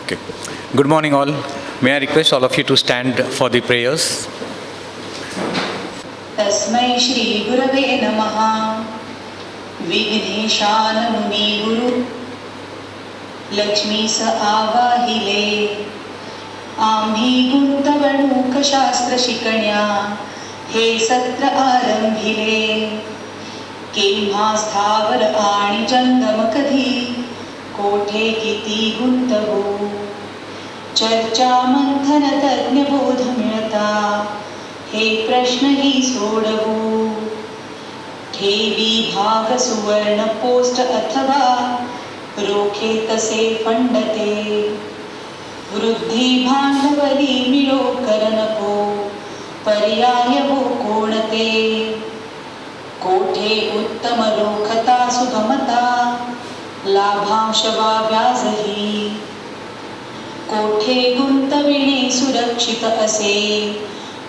Okay. Good morning, all. May I request all of you to stand for the prayers? तस्मै श्री गुरवे नमः. विघ्नेशानमुनी गुरु लक्ष्मीस आवाहिले. आम्ही गुंतवणूक शास्त्र शिकण्या हे सत्र आरंभिले. केव्हा स्थावर आणि जंगम कधी कोठे किती गुंतवू. चर्चा मंथन तज्ञ बोध मिळता हे प्रश्नही सोडवू. ठेवी भाग सुवर्ण पोस्ट अथवा रोखे तसे फंडते. वृद्धी भांडवली मिळो कर नको पर्याय हो कोणते. कोठे उत्तम रोखता सुगमता लाभांश वा व्याजही. कोठे गुंतविणे सुरक्षित असे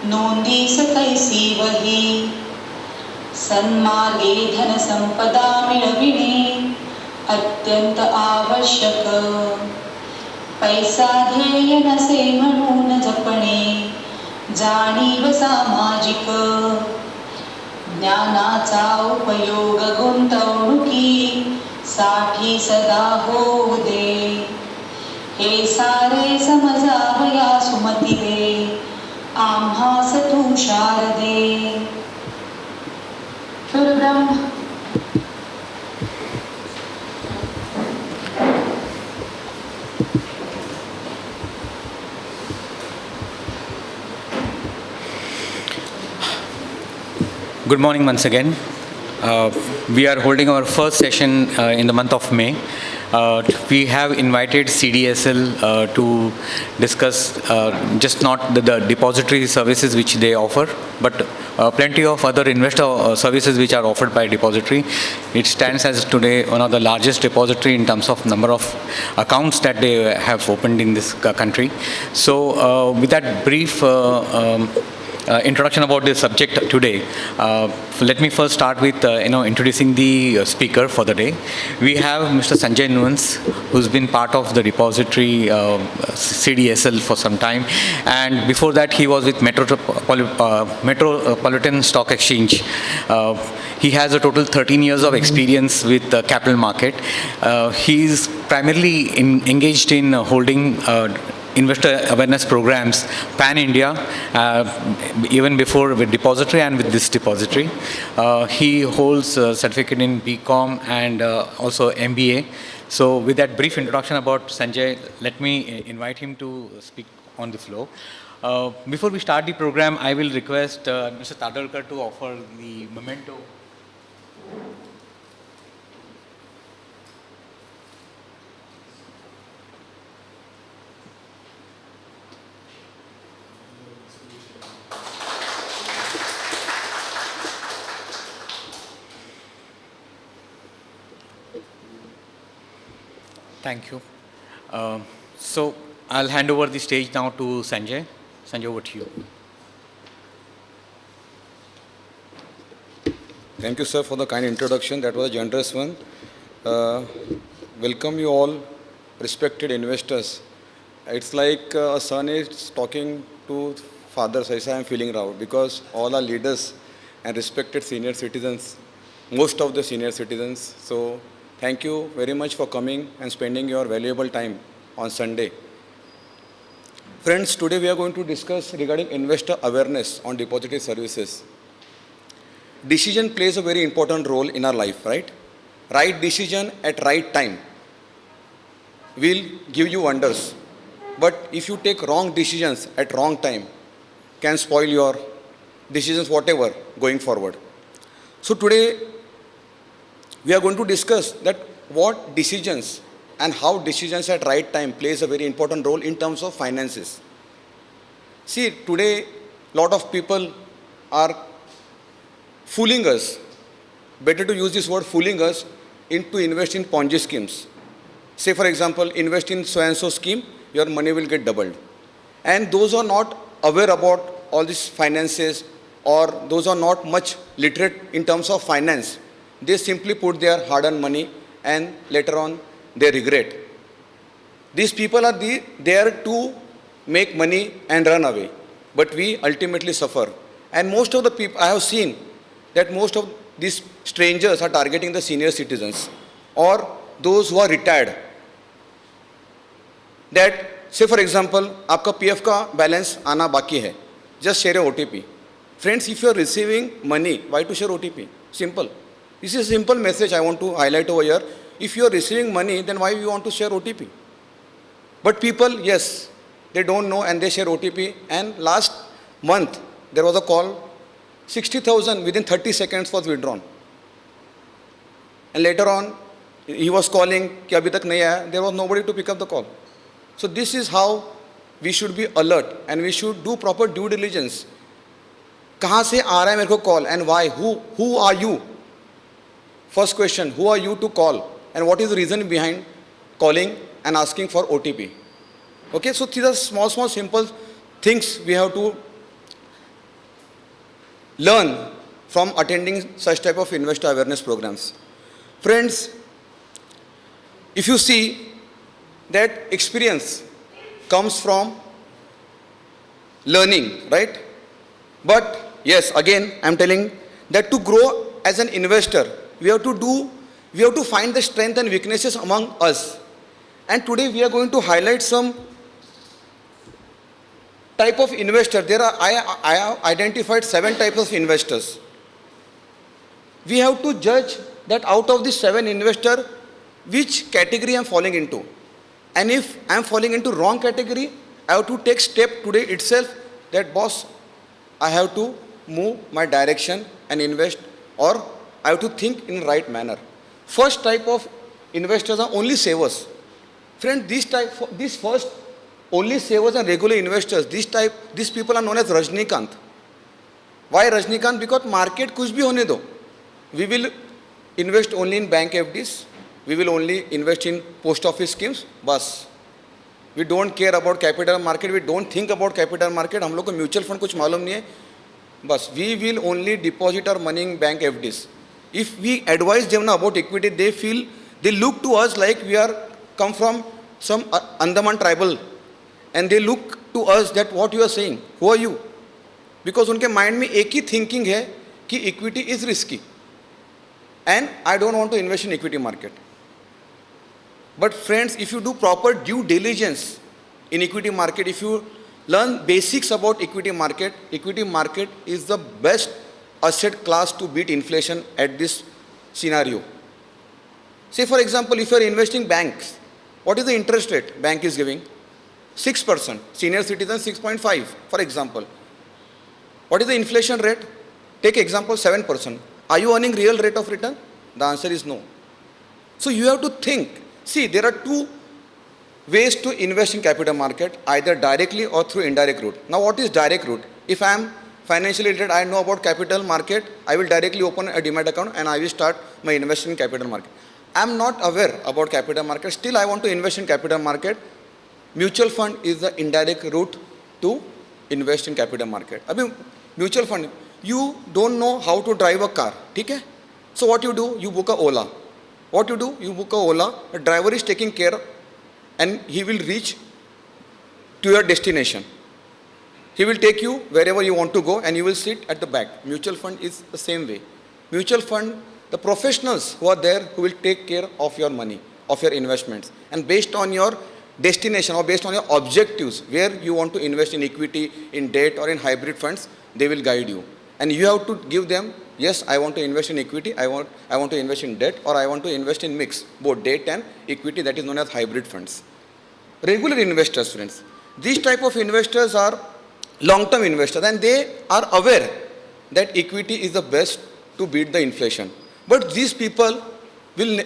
नोंदीस कैसी वही. सन्मार्गे धन संपदा मिळविणे अत्यंत आवश्यक. पैसा ध्येय नसे म्हणून जपणे जाणीव सामाजिक. ज्ञानाचा उपयोग गुंतवणुकी साठी सदा होऊ दे. हे सारे समजावया सुमतीले आम्हास तू शारदे. गुरुब्रह्मा Good morning once again. We are holding our first session in the month of May. We have invited CDSL to discuss just not the depository services which they offer, but plenty of other investor services which are offered by depository. It stands as today one of the largest depository in terms of number of accounts that they have opened in this country. So with that brief introduction about this subject today. Let me first start with introducing the speaker for the day. We have Mr. Sanjay Nuance, who's been part of the depository CDSL for some time, and before that he was with Metropolitan Stock Exchange. He has a total 13 years of experience with the capital market. He is primarily engaged in holding investor awareness programs pan-India, even before with depository and with this depository. He holds a certificate in BCom and also MBA. So with that brief introduction about Sanjay, let me invite him to speak on the floor. Before we start the program, I will request Mr. Tadalkar to offer the memento. Thank you. So I'll hand over the stage now to Sanjay. Sanjay, over to you. Thank you, sir, for the kind introduction. That was a generous one. Welcome you all, respected investors. It's like a son is talking to father, so I am feeling proud because all are leaders and respected senior citizens, most of the senior citizens. So thank you very much for coming and spending your valuable time on Sunday. Friends, today we are going to discuss regarding investor awareness on depository services. Decision plays a very important role in our life, right? Right decision at right time will give you wonders. But if you take wrong decisions at wrong time, can spoil your decisions whatever going forward. So today we are going to discuss that what decisions and how decisions at right time plays a very important role in terms of finances. See, today lot of people are fooling us, better to use this word fooling us, into invest in Ponzi schemes. Say for example, invest in so and so scheme, your money will get doubled. And those who are not aware about all these finances, or those who are not much literate in terms of finance, they simply put their hard-earned money and later on they regret. These people are there to make money and run away, but we ultimately suffer. And most of the people, I have seen that most of these strangers are targeting the senior citizens or those who are retired. That, say for example, आपका PF का balance आना बाकी है, just share a OTP. Friends, if you are receiving money, why to share OTP? Simple. This is a simple message I want to highlight over here. If you are receiving money, then why you want to share OTP? But people, yes, they don't know and they share OTP. And last month, there was a call, 60,000 within 30 seconds was withdrawn. And later on, he was calling, कि अभी तक नहीं आया, there was nobody to pick up the call. So this is how we should be alert and we should do proper due diligence. कहाँ से आ रहा है मेरे को call and why? Who are you? First question, who are you to call? And what is the reason behind calling and asking for OTP? Okay, so these are small, simple things we have to learn from attending such type of investor awareness programs. Friends, if you see that experience comes from learning, right? But yes, again, I'm telling that to grow as an investor, we have to find the strength and weaknesses among us. And today we are going to highlight some type of investor. I have identified 7 types of investors. We have to judge that out of these 7 investors, which category I am falling into. And if I am falling into wrong category, I have to take step today itself that boss, I have to move my direction and invest, or I have to think in right manner. First type of investors are only savers. Friend, these first only savers and regular investors, these people are known as Rajnikant. Why Rajnikant? Because market kuch bhi hone do. We will invest only in bank FDs. We will only invest in post office schemes. Bas. We don't care about capital market. We don't think about capital market. हम लोग को mutual fund कुछ मालूम नहीं है. बस we will only deposit our money in bank FDs. If we advise them about equity, they look to us like we are come from some Andaman tribal, and they look to us that what you are saying, who are you? Because उनके mind में एक ही thinking है कि equity is risky, and I don't want to invest in equity market. But friends, if you do proper due diligence in equity market, if you learn basics about equity market is the best asset class to beat inflation at this scenario. Say for example, if you are investing banks, what is the interest rate bank is giving? 6%. Senior citizen 6.5, for example. What is the inflation rate? Take example 7%. Are you earning real rate of return? The answer is no. So you have to think. See, there are 2 ways to invest in capital market, either directly or through indirect route. Now what is direct route? If I am financially literate, I know about capital market, I will directly open a demat account and I will start my investment in capital market. I am not aware about capital market, still I want to invest in capital market. Mutual fund is the indirect route to invest in capital market. Abhi, mutual fund, you don't know how to drive a car, okay? So what you do? You book a Ola. What you do? You book a Ola, a driver is taking care and he will reach to your destination. He will take you wherever you want to go and you will sit at the back. Mutual fund is the same way. Mutual fund, the professionals who are there who will take care of your money, of your investments. And based on your destination or based on your objectives, where you want to invest in equity, in debt or in hybrid funds, they will guide you. And you have to give them, yes, I want to invest in equity, I want to invest in debt, or I want to invest in mix, both debt and equity, that is known as hybrid funds. Regular investors, friends. These type of investors are long-term investors and they are aware that equity is the best to beat the inflation. But these people will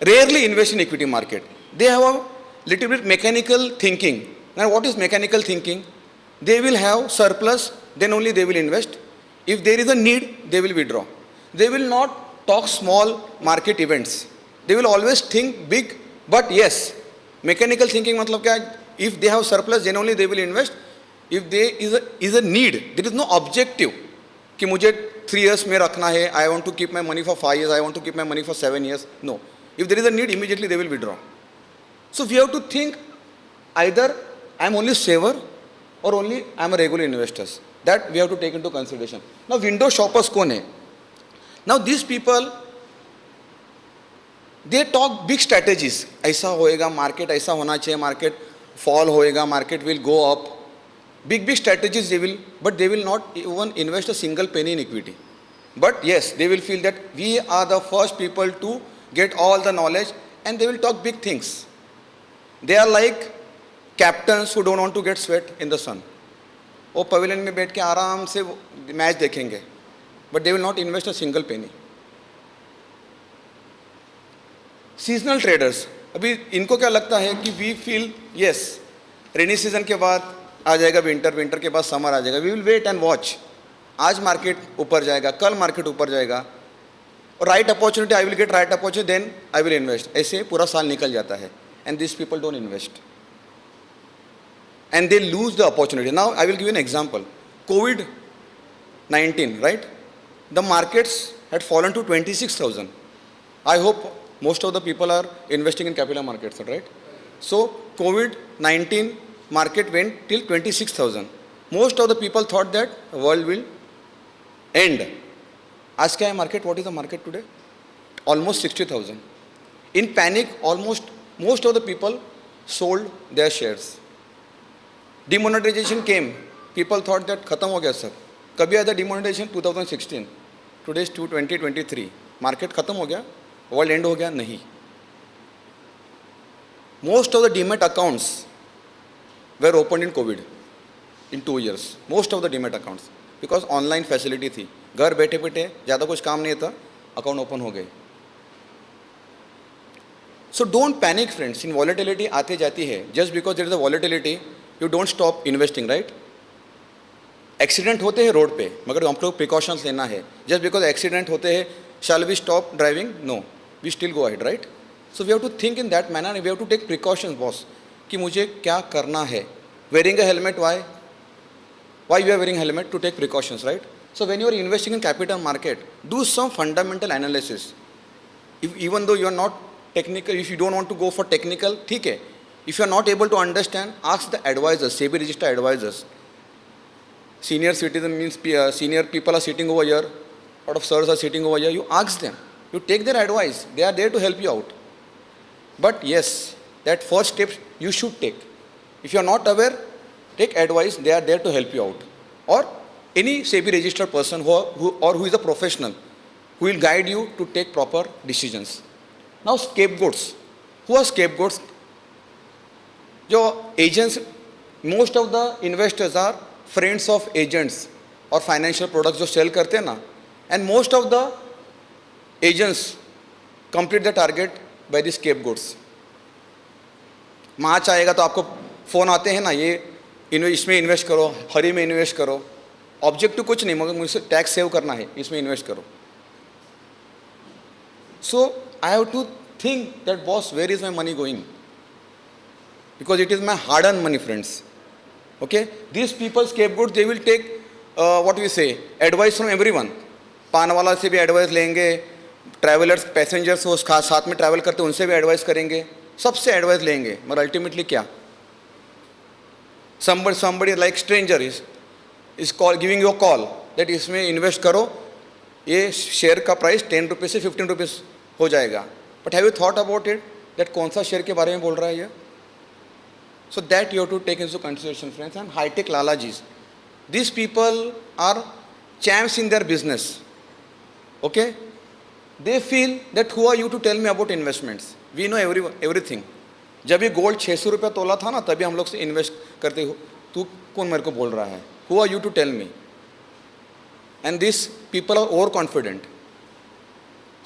rarely invest in equity market. They have a little bit mechanical thinking. Now what is mechanical thinking? They will have surplus, then only they will invest. If there is a need, they will withdraw. They will not talk small market events. They will always think big, but yes, mechanical thinking matlab kya? If they have surplus, then only they will invest. If there is a need, there is no objective कि मुझे 3 years में रखना है, I want to keep my money for 5 years, I want to keep my money for 7 years. No. If there is a need, immediately they will withdraw. So we have to think either I am only saver or only I am a regular investor. That we have to take into consideration. Now window shoppers कौन है? Now these people, they talk big strategies. ऐसा होएगा, market ऐसा होना चाहिए, market fall होएगा, market will go up. Big strategies they will, but they will not even invest a single penny in equity. But yes, they will feel that we are the first people to get all the knowledge, and they will talk big things. They are like captains who don't want to get sweat in the sun. वो pavilion में बैठ के आराम से match देखेंगे, but they will not invest a single penny. Seasonal traders, अभी इनको क्या लगता है कि we feel yes rainy season के बाद आ जाएगा विंटर, विंटर के बाद समर आ जाएगा, we will wait and watch. आज मार्केट ऊपर जाएगा, कल मार्केट ऊपर जाएगा, और right opportunity, I will get right opportunity, then I will invest. ऐसे पूरा साल निकल जाता है, and this people don't invest and they lose the opportunity. Now I will give you an example. COVID-19, right? The markets had fallen to 26,000. I hope most of the people are investing in capital markets, right? So COVID-19 market went till 26,000. Most of the people thought that the world will end. Ask kya hai market? What is the market today? Almost 60,000. In panic, most of the people sold their shares. Demonetization came. People thought that खत्म हो गया sir. कभी आया था demonetization? 2016. Today is 2023. Market खत्म हो गया? World end हो गया? नहीं. Most of the demat accounts were opened in COVID in 2 years. Most of the demat accounts because online facility थी. घर बैठे बैठे ज़्यादा कुछ काम नहीं था, account open हो गए. So don't panic friends. In volatility आते जाती है. Just because there is a volatility, you don't stop investing, right? Accident होते हैं रोड पे, मगर हम लोग प्रिकॉशंस लेना है. जस्ट बिकॉज एक्सीडेंट होते हैं, shall we stop driving? No, we still go ahead, right? So we have to think in that manner, we have to take precautions boss, कि मुझे क्या करना है. Wearing a helmet, why you are wearing helmet? To take precautions, right? So when you are investing in capital market, do some fundamental analysis. Even though you are not technical, if you don't want to go for technical, ठीक है. If you are not able to understand, ask the advisors, SEBI registered advisors. Senior citizen means senior people are sitting over here, a lot of sirs are sitting over here. You ask them, you take their advice. They are there to help you out. But yes, that first step you should take. If you are not aware, take advice. They are there to help you out. Or any SEBI registered person who is a professional who will guide you to take proper decisions. Now scapegoats. Who are scapegoats? जो agents, most of the investors are friends of agents और financial products जो sell करते हैं ना, and most of the agents complete the target by the scapegoats. मार्च आएगा तो आपको फ़ोन आते हैं ना, ये इसमें इन्वेस्ट करो, हरी में इन्वेस्ट करो. ऑब्जेक्टिव कुछ नहीं, मगर मुझसे टैक्स सेव करना है, इसमें इन्वेस्ट करो. So I have to think that boss, where is my money going? Because it is my hard-earned money, friends. Okay, these people scapegoats, they will take what we say, advice from everyone. पान वाला से भी advice लेंगे, travellers, passengers वो साथ में travel करते हैं उनसे भी एडवाइस करेंगे, सबसे एडवाइस लेंगे. मगर अल्टीमेटली क्या? somebody like stranger is call giving you a call that इसमें इन्वेस्ट करो, ये शेयर का प्राइस 10 रुपीज़ से 15 रुपीज़ हो जाएगा. But have you thought about it that कौन सा शेयर के बारे में बोल रहा है ये? So that you have to take into consideration, friends. And high-tech lalajis, these people are champs in their business. Okay, they feel that who are you to tell me about investments? We know everything. जब ये gold 600 रुपये तोला था ना, तभी हम लोग से इन्वेस्ट करते हो. तू कौन मेरे को बोल रहा है? Who are you to tell me? And these people are overconfident.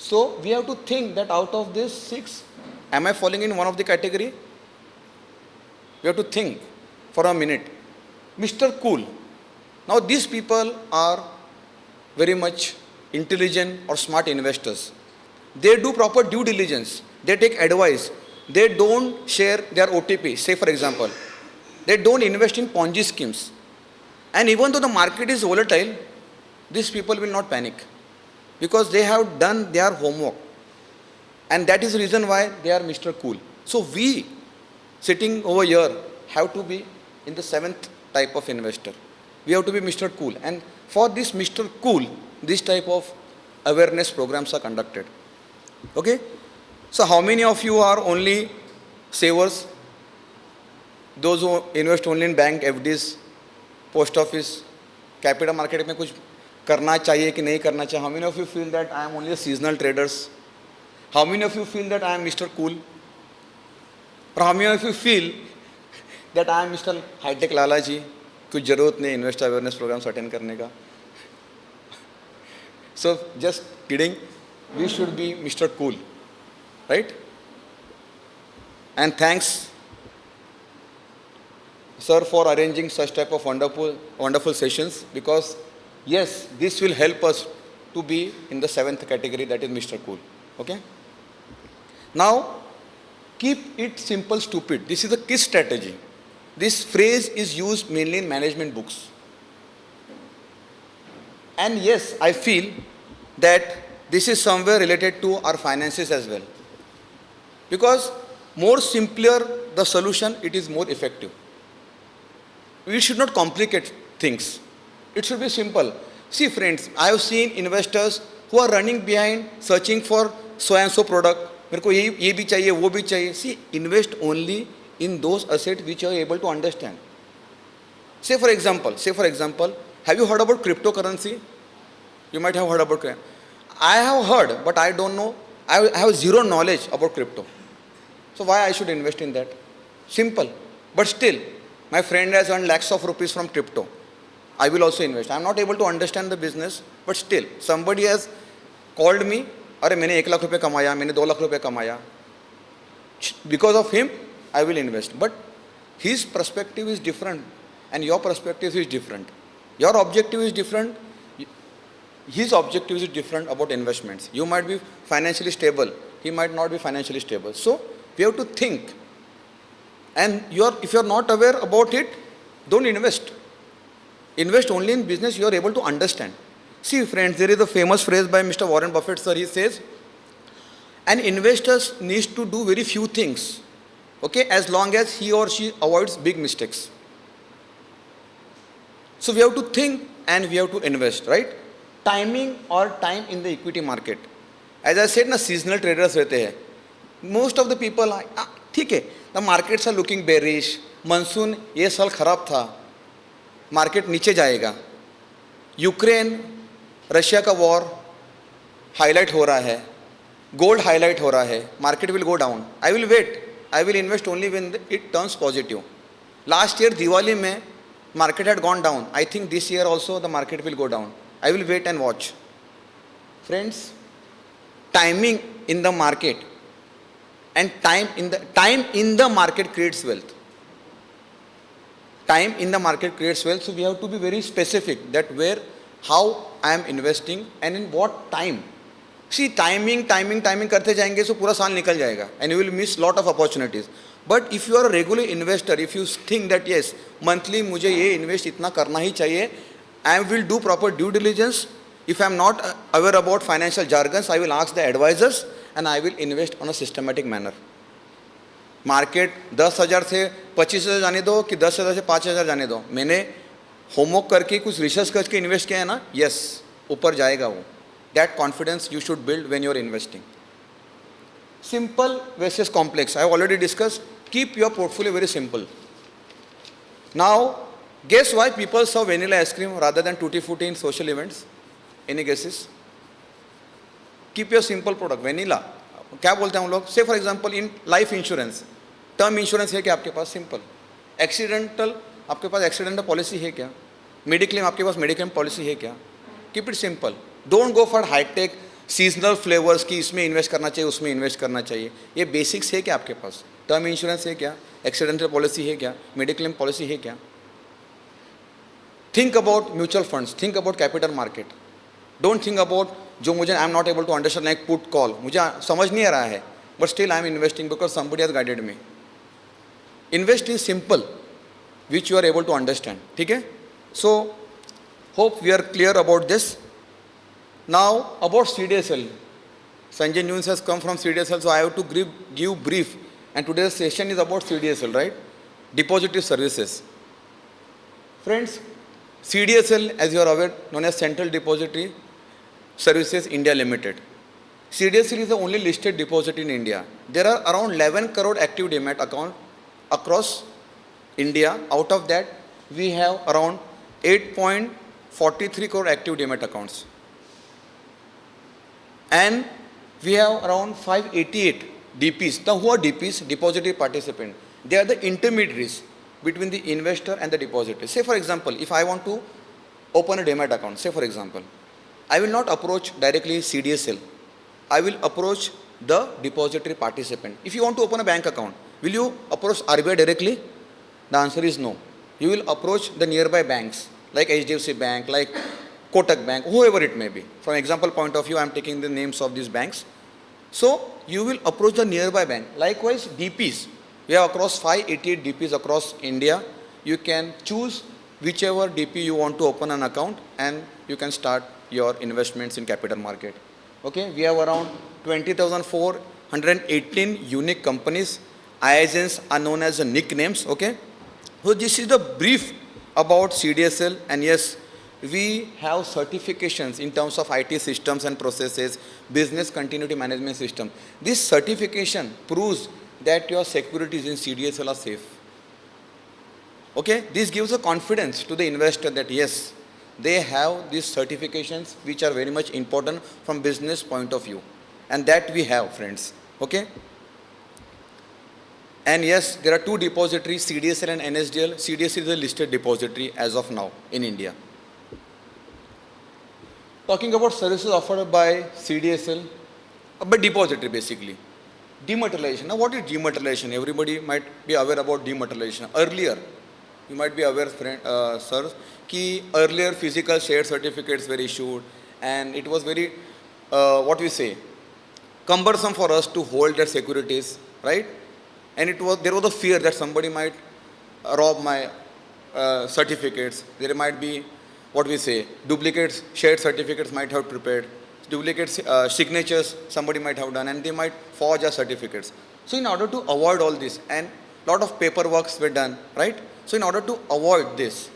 So we have to think that out of these 6, am I falling in one of the category? We have to think for a minute. Mr. Cool. Now these people are very much intelligent or smart investors. They do proper due diligence. They take advice. They don't share their OTP. Say for example, they don't invest in Ponzi schemes. And even though the market is volatile, these people will not panic because they have done their homework. And that is the reason why they are Mr. Cool. So we, sitting over here, have to be in the seventh type of investor. We have to be Mr. Cool. And for this Mr. Cool, this type of awareness programs are conducted. Okay? So how many of you are only savers? Those who invest only in bank, FDs, post office, capital market में कुछ करना चाहिए कि नहीं करना चाहिए? How many of you feel that I am only a seasonal traders? How many of you feel that I am Mr. Cool? और how many of you feel that I am Mr. High-Tech लाला जी? कुछ ज़रूरत नहीं investor awareness programmes attend करने का. So just kidding, we should be Mr. Cool, right? And thanks, sir, for arranging such type of wonderful sessions, because yes, this will help us to be in the seventh category, that is Mr. Cool. Okay? Now, keep it simple, stupid. This is the KISS strategy. This phrase is used mainly in management books. And yes, I feel that this is somewhere related to our finances as well. Because more simpler the solution, it is more effective. We should not complicate things. It should be simple. See friends, I have seen investors who are running behind searching for so and so product. मेरे को ये भी चाहिए, वो भी चाहिए. See, invest only in those assets which you are able to understand. Say for example, have you heard about cryptocurrency? You might have heard about it. I have heard, but I don't know. I have zero knowledge about crypto. So why I should invest in that? Simple. But still, my friend has earned lakhs of rupees from crypto. I will also invest. I am not able to understand the business, but still, somebody has called me, अरे मैंने 1 लाख रुपए कमाया, मैंने 2 लाख रुपए कमाया. Because of him, I will invest. But his perspective is different and your perspective is different. Your objective is different. His objective is different about investments. You might be financially stable. He might not be financially stable. So we have to think. And if you are not aware about it, don't invest. Invest only in business you are able to understand. See friends, there is a famous phrase by Mr. Warren Buffett sir. He says, an investor needs to do very few things, okay, as long as he or she avoids big mistakes. So we have to think and we have to invest, right? Timing or time in the equity market. As I said, seasonal traders रहते हैं. Most of the people are, ठीक है, the markets are looking bearish. Monsoon ये साल खराब था. Market नीचे जाएगा. यूक्रेन रशिया का वॉर हाईलाइट हो रहा है. गोल्ड हाईलाइट हो रहा है. Market will go down. I will wait. I will invest only when it turns positive. Last year Diwali में market had gone down. I think this year also the market will go down. I will wait and watch. Friends, timing in the market and time in the market creates wealth. Time in the market creates wealth. So we have to be very specific that how I am investing and in what time. See, timing करते जाएंगे so पूरा साल निकल जाएगा and you will miss lot of opportunities. But if you are a regular investor, if you think that yes, monthly मुझे ये invest इतना करना ही चाहिए, I will do proper due diligence. If I am not aware about financial jargons, I will ask the advisors and I will invest on a systematic manner. Market 10,000 से 25,000 जाने दो कि 10,000 से 5,000 जाने दो, मैंने होमवर्क करके कुछ रिसर्च करके इन्वेस्ट किया है ना, यस ऊपर जाएगा वो. That confidence you should build when you are investing. Simple versus complex. I have already discussed. Keep your portfolio very simple. Now, guess why people serve vanilla ice cream rather than tutti frutti in social events? Any guesses? Keep your simple product. Vanilla. क्या बोलते हैं हम लोग? Say for example in life insurance, term insurance है क्या आपके पास? Simple. Accidental, आपके पास accidental policy है क्या? Mediclaim, आपके पास mediclaim policy है क्या? Keep it simple. Don't go for high tech seasonal flavours की इसमें इन्वेस्ट करना चाहिए, उसमें इन्वेस्ट करना चाहिए. ये बेसिक्स है क्या आपके पास? टर्म इंश्योरेंस है क्या? एक्सीडेंटल पॉलिसी है क्या? मेडिक्लेम पॉलिसी है क्या? Think about mutual funds, think about capital market. Don't think about जो मुझे I am not able to understand like put call, मुझे समझ नहीं आ रहा है but still I am investing because somebody has guided me. Invest is simple which you are able to understand. ठीक है? So hope we are clear about this. Now about CDSL, Sanjay Nunes has come from CDSL, so I have to give brief, and today's session is about CDSL, right? depository services. Friends, CDSL, as you are aware, known as Central Depository Services India Limited. CDSL is the only listed depository in India. There are around 11 crore active demat accounts across India. Out of that, we have around 8.43 crore active demat accounts. And we have around 588 DPs. Now, who are DPs? Depository participant. They are the intermediaries between the investor and the depository. Say, for example, if I want to open a demat account, say, for example, I will not approach directly CDSL. I will approach the depository participant. If you want to open a bank account, will you approach RBI directly? The answer is no. You will approach the nearby banks like HDFC Bank, like Kotak Bank, whoever it may be. From example point of view, I am taking the names of these banks. So you will approach the nearby bank. Likewise, DPs. We have across 588 DPs across India. You can choose whichever DP you want to open an account and you can start your investments in capital market. Okay, we have around 20,418 unique companies. ISINs are known as the nicknames. Okay, so this is the brief about CDSL, and yes, we have certifications in terms of IT systems and processes, business continuity management system. This certification proves that your securities in CDSL are safe. Okay, this gives a confidence to the investor that yes, they have these certifications which are very much important from business point of view, and that we have, friends. Okay, and yes, there are two depositories, CDSL and NSDL. CDSL is a listed depository as of now in India. Talking about services offered by CDSL, but depository basically. Dematerialization. Now, what is dematerialization? Everybody might be aware about dematerialization. Earlier, you might be aware, sirs, that earlier physical share certificates were issued, and it was very, cumbersome for us to hold their securities, right? And there was a fear that somebody might rob my certificates. There might be, duplicate shared certificates might have prepared, duplicate signatures somebody might have done, and they might forge our certificates. So in order to avoid all this, and lot of paperworks were done, right? So in order to avoid this,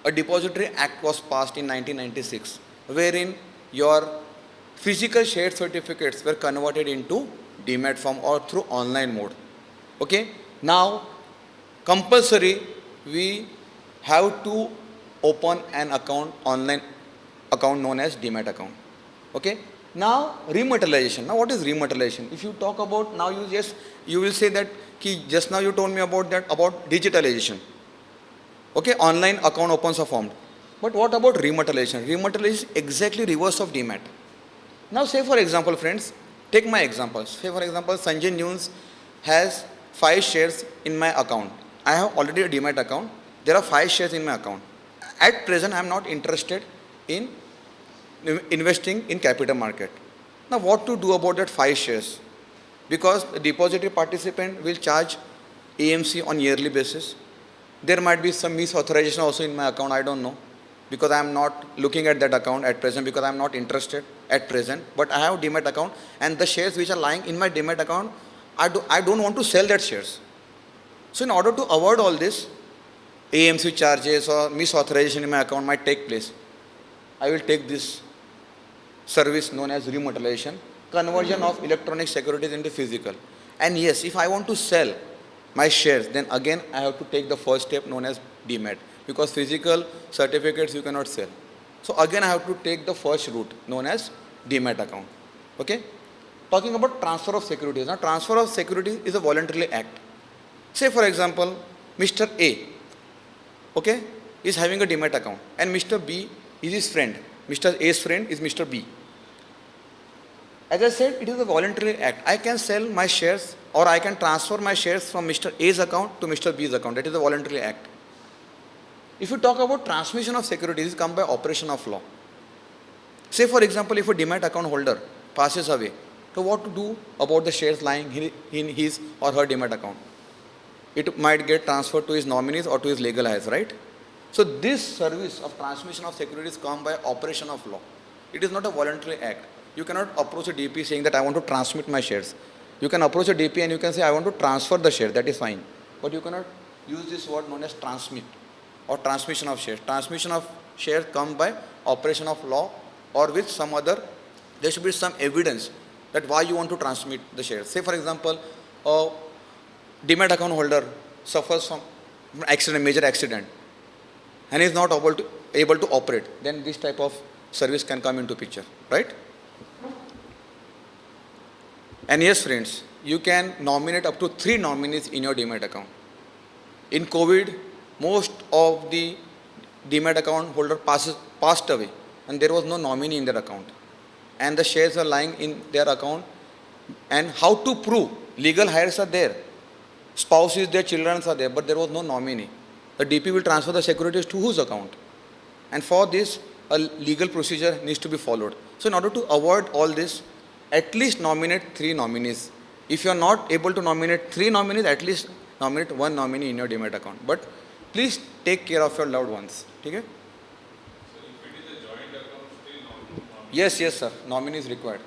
a Depository Act was passed in 1996, wherein your physical shared certificates were converted into demat form or through online mode. Okay, now compulsory we have to open an account, online account known as demat account. Okay, now rematerialization. Now what is rematerialization? If you talk about, now you will say that just now you told me about digitalization. Okay, online account opens are formed. But what about rematerialization? Rematerialization is exactly reverse of demat. Now say for example, friends, take my example. Say for example, Sanjay News has 5 shares in my account. I have already a demat account. There are 5 shares in my account. At present, I am not interested in investing in capital market. Now what to do about that 5 shares? Because the depository participant will charge AMC on yearly basis. There might be some misauthorization also in my account, I don't know, because I am not looking at that account at present, because I am not interested at present, but I have demat account, and the shares which are lying in my demat account, I don't want to sell that shares. So in order to avoid all this, AMC charges or misauthorization in my account might take place. I will take this service known as rematerialization, conversion of electronic securities into physical. And yes, if I want to sell my shares, then again I have to take the first step known as demat, because physical certificates you cannot sell. So again I have to take the first route known as demat account. Okay? Talking about transfer of securities. Now transfer of securities is a voluntary act. Say for example, Mr. A, okay, is having a demat account, and Mr. B is his friend. Mr. A's friend is Mr. B. As I said, it is a voluntary act. I can sell my shares, or I can transfer my shares from Mr. A's account to Mr. B's account. That is a voluntary act. If you talk about transmission of securities, it comes by operation of law. Say for example, if a demat account holder passes away, so what to do about the shares lying in his or her demat account? It might get transferred to his nominees or to his legal heirs, right? So this service of transmission of securities comes by operation of law. It is not a voluntary act. You cannot approach a DP saying that I want to transmit my shares. You can approach a DP and you can say I want to transfer the share, that is fine. But you cannot use this word known as transmit or transmission of shares. Transmission of shares comes by operation of law or with some other, there should be some evidence that why you want to transmit the shares. Say for example, a demat account holder suffers from accident, major accident, and is not able to operate, then this type of service can come into picture, right? And yes, friends, you can nominate up to 3 nominees in your demat account. In COVID, most of the demat account holder passed away, and there was no nominee in their account, and the shares are lying in their account. And how to prove? Legal heirs are there, spouses, their children are there, but there was no nominee. The DP will transfer the securities to whose account? And for this, a legal procedure needs to be followed. So in order to avoid all this, at least nominate 3 nominees. If you are not able to nominate 3 nominees, at least nominate 1 nominee in your demat account. But please take care of your loved ones. Okay? So if it is a joint account, still nominee? Yes, yes, sir. Nominee is required.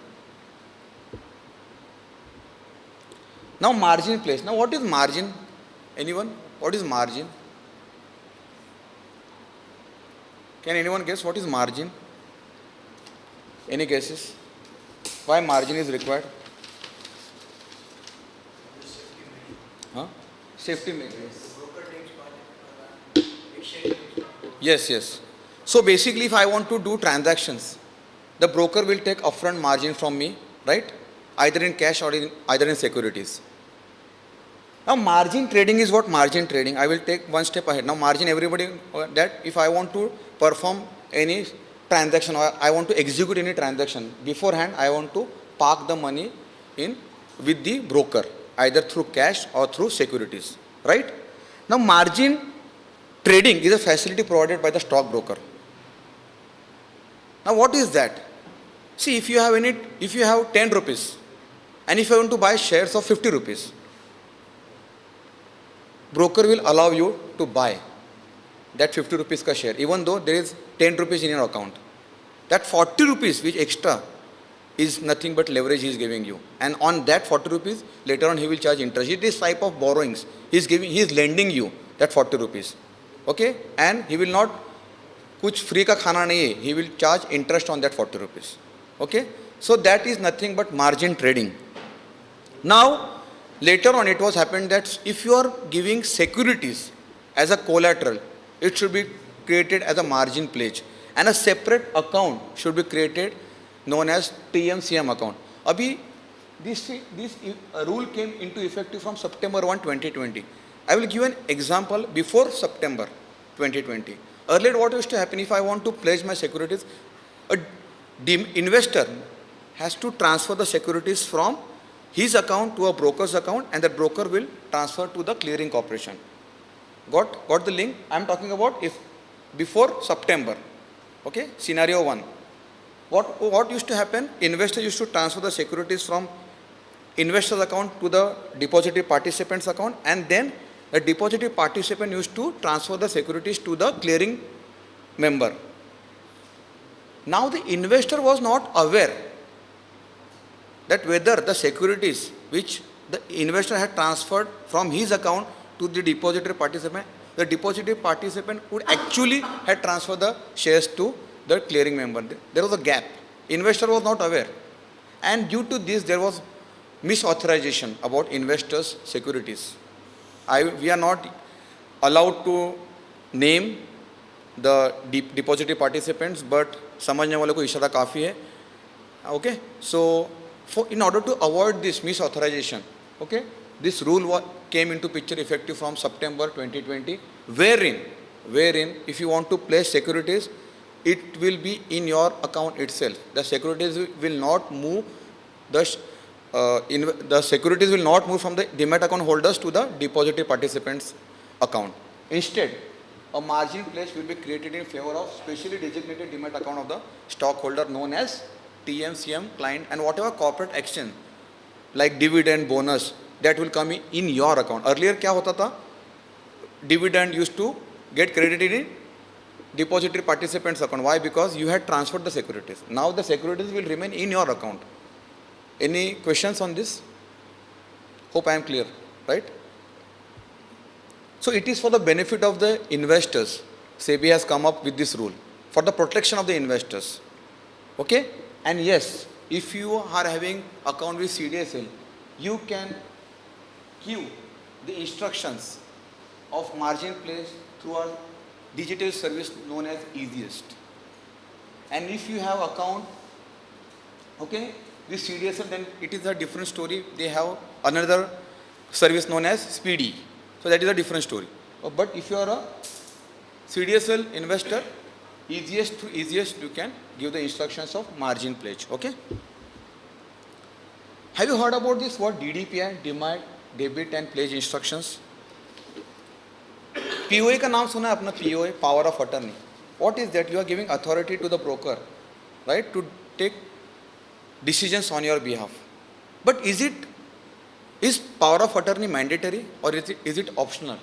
Now margin place. Now what is margin? Anyone? What is margin? Can anyone guess what is margin? Any guesses? Why margin is required? Huh? Safety measures. Yes, yes. So basically, if I want to do transactions, the broker will take upfront margin from me, right? Either in cash or either in securities. Now margin trading is what margin trading. I will take one step ahead. Now margin, everybody, that if I want to perform any transaction or I want to execute any transaction, beforehand I want to park the money in with the broker, either through cash or through securities, right? Now margin trading is a facility provided by the stockbroker. Now what is that? See, if you have 10 rupees and if you want to buy shares of 50 rupees, broker will allow you to buy that 50 rupees ka share, even though there is 10 rupees in your account. That 40 rupees which extra is nothing but leverage he is giving you. And on that 40 rupees, later on he will charge interest. It is type of borrowings. He is lending you that 40 rupees. Okay? And he will not, kuch free ka khana nahi hai, he will charge interest on that 40 rupees. Okay? So that is nothing but margin trading. Now, later on it was happened that if you are giving securities as a collateral, it should be created as a margin pledge. And a separate account should be created known as TMCM account. Abhi, this rule came into effect from September 1, 2020. I will give an example before September 2020. Earlier what used to happen, if I want to pledge my securities, an investor has to transfer the securities from his account to a broker's account, and that broker will transfer to the clearing corporation. Got the link? I am talking about if before September. Okay, scenario 1. What used to happen? Investor used to transfer the securities from investor's account to the depository participant's account, and then the depository participant used to transfer the securities to the clearing member. Now the investor was not aware that whether the securities which the investor had transferred from his account to the depository participant, the depository participant would actually had transferred the shares to the clearing member. There was a gap. Investor was not aware. And due to this, there was misauthorization about investors' securities. We are not allowed to name the depository participants, but समझने वाले को इशारा काफ़ी है. Okay, so in order to avoid this misauthorization, okay, this rule came into picture effective from September 2020, wherein if you want to place securities, it will be in your account itself. The securities will not move. The securities will not move from the demat account holders to the depository participants' account. Instead, a margin pledge will be created in favor of specially designated demat account of the stockholder known as TMCM client, and whatever corporate action like dividend, bonus, that will come in your account. Earlier क्या होता था? Dividend used to get credited in depository participants account. Why? Because you had transferred the securities. Now the securities will remain in your account. Any questions on this? Hope I am clear, right? So it is for the benefit of the investors. SEBI has come up with this rule for the protection of the investors. Okay? And yes, if you are having account with CDSL, you can give the instructions of margin pledge through our digital service known as Easiest. And if you have account, okay, with CDSL, then it is a different story. They have another service known as Speedy. So that is a different story. But if you are a CDSL investor, easiest you can give the instructions of margin pledge. Okay. Have you heard about this word DDPI, demand, debit and pledge instructions? POA का नाम सुना है अपना? POA, power of attorney. What is that? You are giving authority to the broker, right, to take decisions on your behalf. But is power of attorney mandatory or is it optional?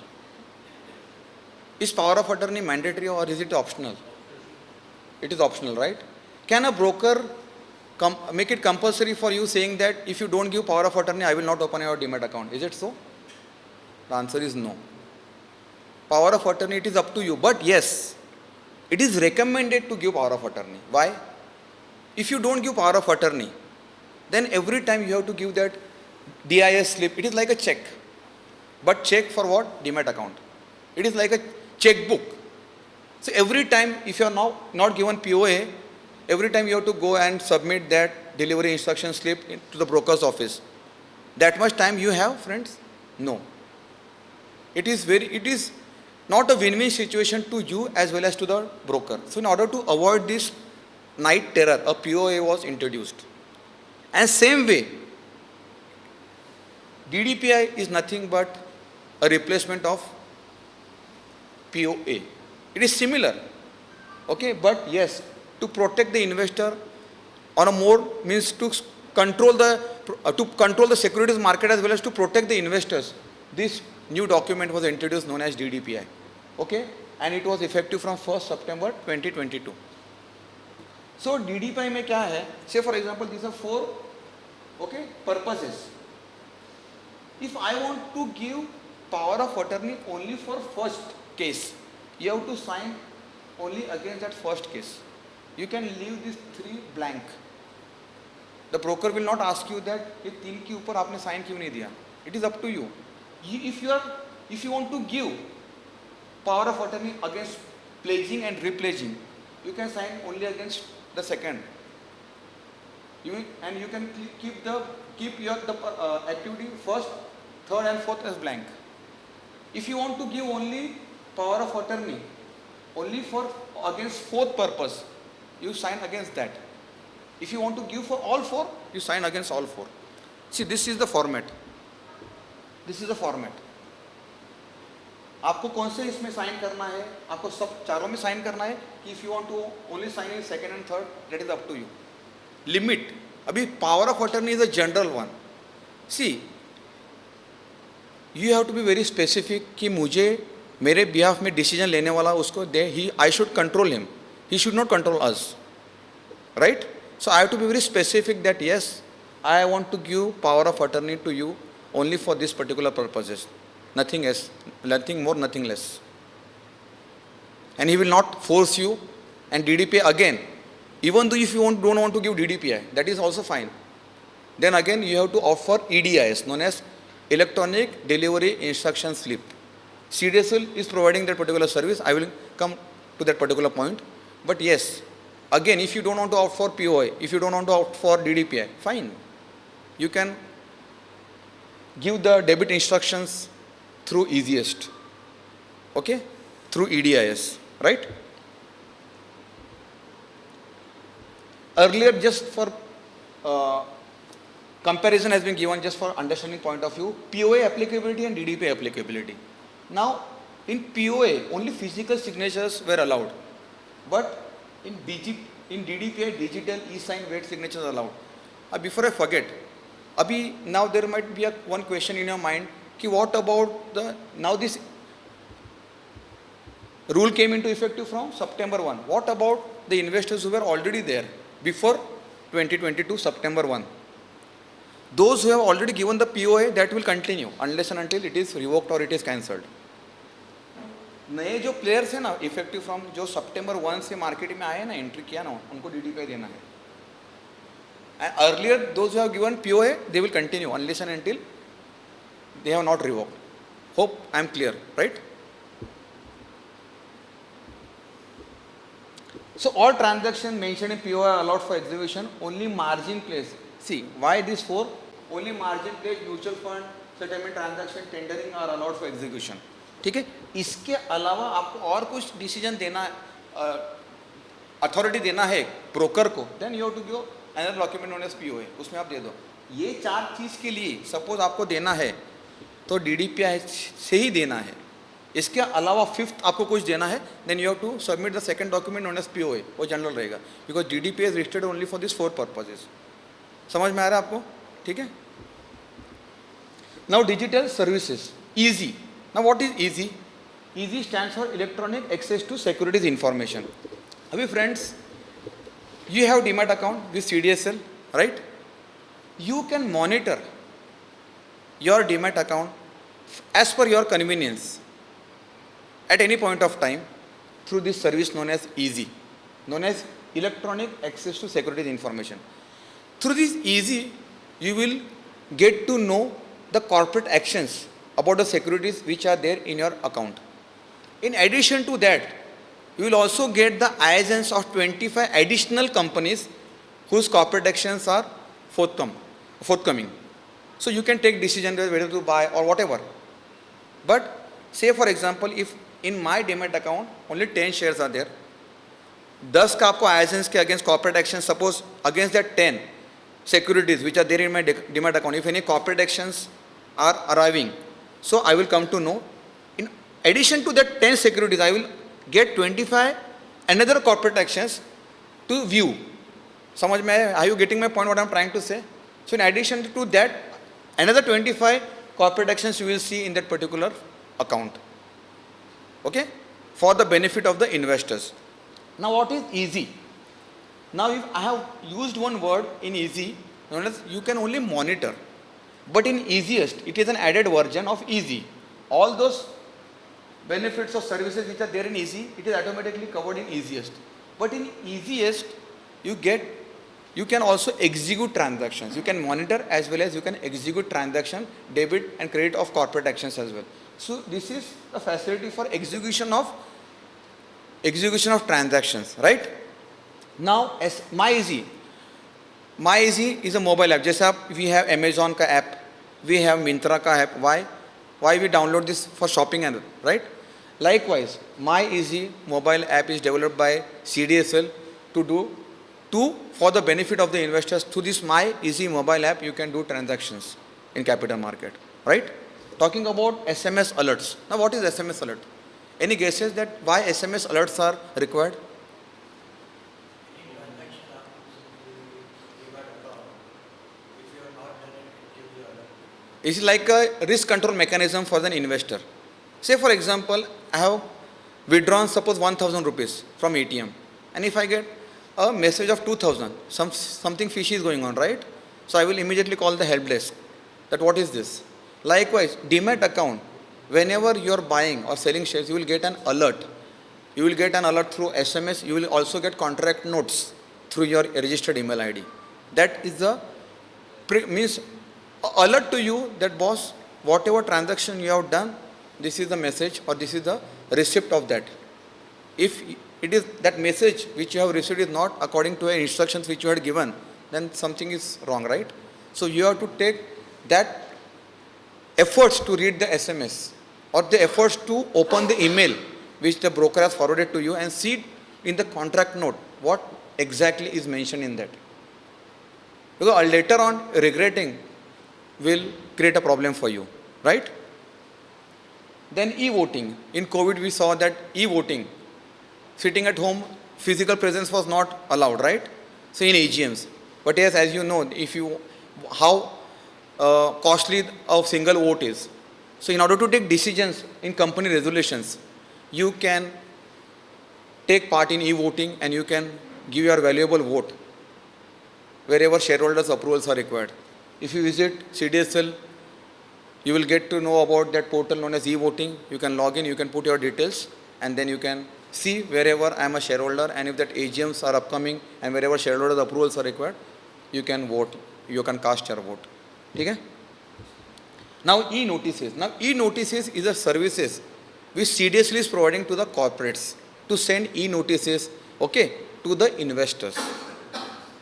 Is power of attorney mandatory or is it optional? It is optional, right? Can a broker make it compulsory for you, saying that if you don't give power of attorney, I will not open your demat account? Is it so? The answer is no. Power of attorney, it is up to you. But yes, it is recommended to give power of attorney. Why? If you don't give power of attorney, then every time you have to give that DIS slip. It is like a check. But check for what? Demat account. It is like a checkbook. So every time, if you are now not given POA, every time you have to go and submit that delivery instruction slip to the broker's office. That much time you have, friends? No. It is not a win-win situation to you as well as to the broker. So in order to avoid this night terror, a POA was introduced. And same way, DDPI is nothing but a replacement of POA. It is similar. Okay, but yes, to protect the investor on a more means to control the securities market as well as to protect the investors. This new document was introduced known as DDPI. Okay, and it was effective from 1st September 2022. So DDPI में क्या है? Say for example, these are 4 purposes. If I want to give power of attorney only for first case, you have to sign only against that first case. You can leave these 3 blank. The broker will not ask you that ये 3 के ऊपर आपने sign क्यों नहीं दिया. It is up to you. If you want to give power of attorney against pledging and repledging, you can sign only against the second. You can keep the activity first, third and fourth as blank. If you want to give only power of attorney only for against fourth purpose, you sign against that. If you want to give for all 4, you sign against all 4. See, this is the format. This is the format. आपको कौन से इसमें sign करना है? आपको सब चारों में साइन करना है कि if you want to only sign in second and third, that is up to you. Limit, अभी power of attorney is a general one. See, you have to be very specific कि मुझे मेरे behalf में decision लेने वाला उसको दे. I should control him, he should not control us, right? So I have to be very specific that yes, I want to give power of attorney to you only for this particular purposes. Nothing else, nothing more, nothing less. And he will not force you. And DDPI again, even though if you don't want to give DDPI, that is also fine. Then again you have to offer EDIS, known as Electronic Delivery Instruction Slip. CDSL is providing that particular service. I will come to that particular point. But yes, again, if you don't want to opt for POI, if you don't want to opt for DDPI, fine. You can give the debit instructions through Easiest, okay, through EDIS, right? Earlier, just for comparison has been given, just for understanding point of view, POA applicability and DDPI applicability. Now, in POA, only physical signatures were allowed, but in DDPI, digital e-sign wet signatures are allowed. Before I forget, now there might be one question in your mind, what about now this rule came into effect from September 1. What about the investors who were already there before 2022 September 1? Those who have already given the POA, that will continue unless and until it is revoked or it is cancelled. नए जो players हैं ना effective from जो सितंबर 1 से market में आए ना entry किया ना उनको DDPI देना है. And earlier those who have given POA they will continue unless and until they have not revoked. Hope I am clear, right? So all transactions mentioned in POA are allowed for execution. Only margin place. See why these four? Only margin place, mutual fund, settlement transaction, tendering are allowed for execution. ठीक है. इसके अलावा आपको और कुछ decision देना authority देना है ब्रोकर को, then you have to give another document known as POA, उसमें आप दे दो. ये 4 चीज़ के लिए सपोज आपको देना है तो DDPI से ही देना है. इसके अलावा 5th आपको कुछ देना है, then you have to submit the second document known as POA, वो जनरल रहेगा, because DDPI is registered only for this 4 purposes. समझ में आ रहा है आपको? ठीक है. Now digital services EASI. Now what is EASI? EASI stands for electronic access to securities information. अभी friends you have demat account with CDSL, right? You can monitor your demat account as per your convenience at any point of time through this service known as EASY, known as electronic access to securities information. Through this EASY you will get to know the corporate actions about the securities which are there in your account. In addition to that, you will also get the ISINs of 25 additional companies whose corporate actions are forthcoming. So you can take decision whether to buy or whatever. But say for example, if in my demat account only 10 shares are there, 10 का आपको ISINs के against corporate actions, suppose against that 10 securities which are there in my demat account, if any corporate actions are arriving, so I will come to know. In addition to that 10 securities, I will get 25 another corporate actions to view. समझ में आया? Are you getting my point what I am trying to say? So in addition to that, another 25 corporate actions you will see in that particular account. Okay? For the benefit of the investors. Now what is easy? Now if I have used one word in easy, known as you can only monitor. But in easiest, it is an added version of easy. All those benefits of services which are there in easy, it is automatically covered in easiest. But in easiest, you can also execute transactions. You can monitor as well as you can execute transaction, debit and credit of corporate actions as well. So this is a facility for execution of transactions, right? Now as MyEasy is a mobile app. जैसे आप we have Amazon का app, we have Myntra का app. Why we download this for shopping and right? Likewise, MyEasy mobile app is developed by CDSL for the benefit of the investors. Through this MyEasy mobile app, you can do transactions in capital market, right? Talking about SMS alerts. Now, what is SMS alert? Any guesses that why SMS alerts are required? It's like a risk control mechanism for the investor. Say for example, I have withdrawn suppose 1,000 rupees from ATM, and if I get a message of 2,000, something fishy is going on, right? So I will immediately call the help desk that what is this? Likewise, Demat account, whenever you are buying or selling shares, you will get an alert. You will get an alert through SMS. You will also get contract notes through your registered email ID. That is the means alert to you that boss, whatever transaction you have done, this is the message or this is the receipt of that. If it is that message which you have received is not according to the instructions which you had given, then something is wrong, right? So you have to take that efforts to read the SMS or the efforts to open the email which the broker has forwarded to you and see in the contract note what exactly is mentioned in that. Because later on regretting will create a problem for you, right? Then e-voting. In COVID we saw that e-voting, sitting at home, physical presence was not allowed, right? So in AGMs. But yes, as you know, how costly a single vote is. So in order to take decisions in company resolutions, you can take part in e-voting and you can give your valuable vote wherever shareholders' approvals are required. If you visit CDSL You will get to know about that portal known as e-voting. You can log in, you can put your details, and then you can see wherever I am a shareholder, and if that AGMs are upcoming and wherever shareholder approvals are required, you can vote, you can cast your vote. Okay? Now e-notices. Now e-notices is a services which CDSL is providing to the corporates to send e-notices, okay, to the investors.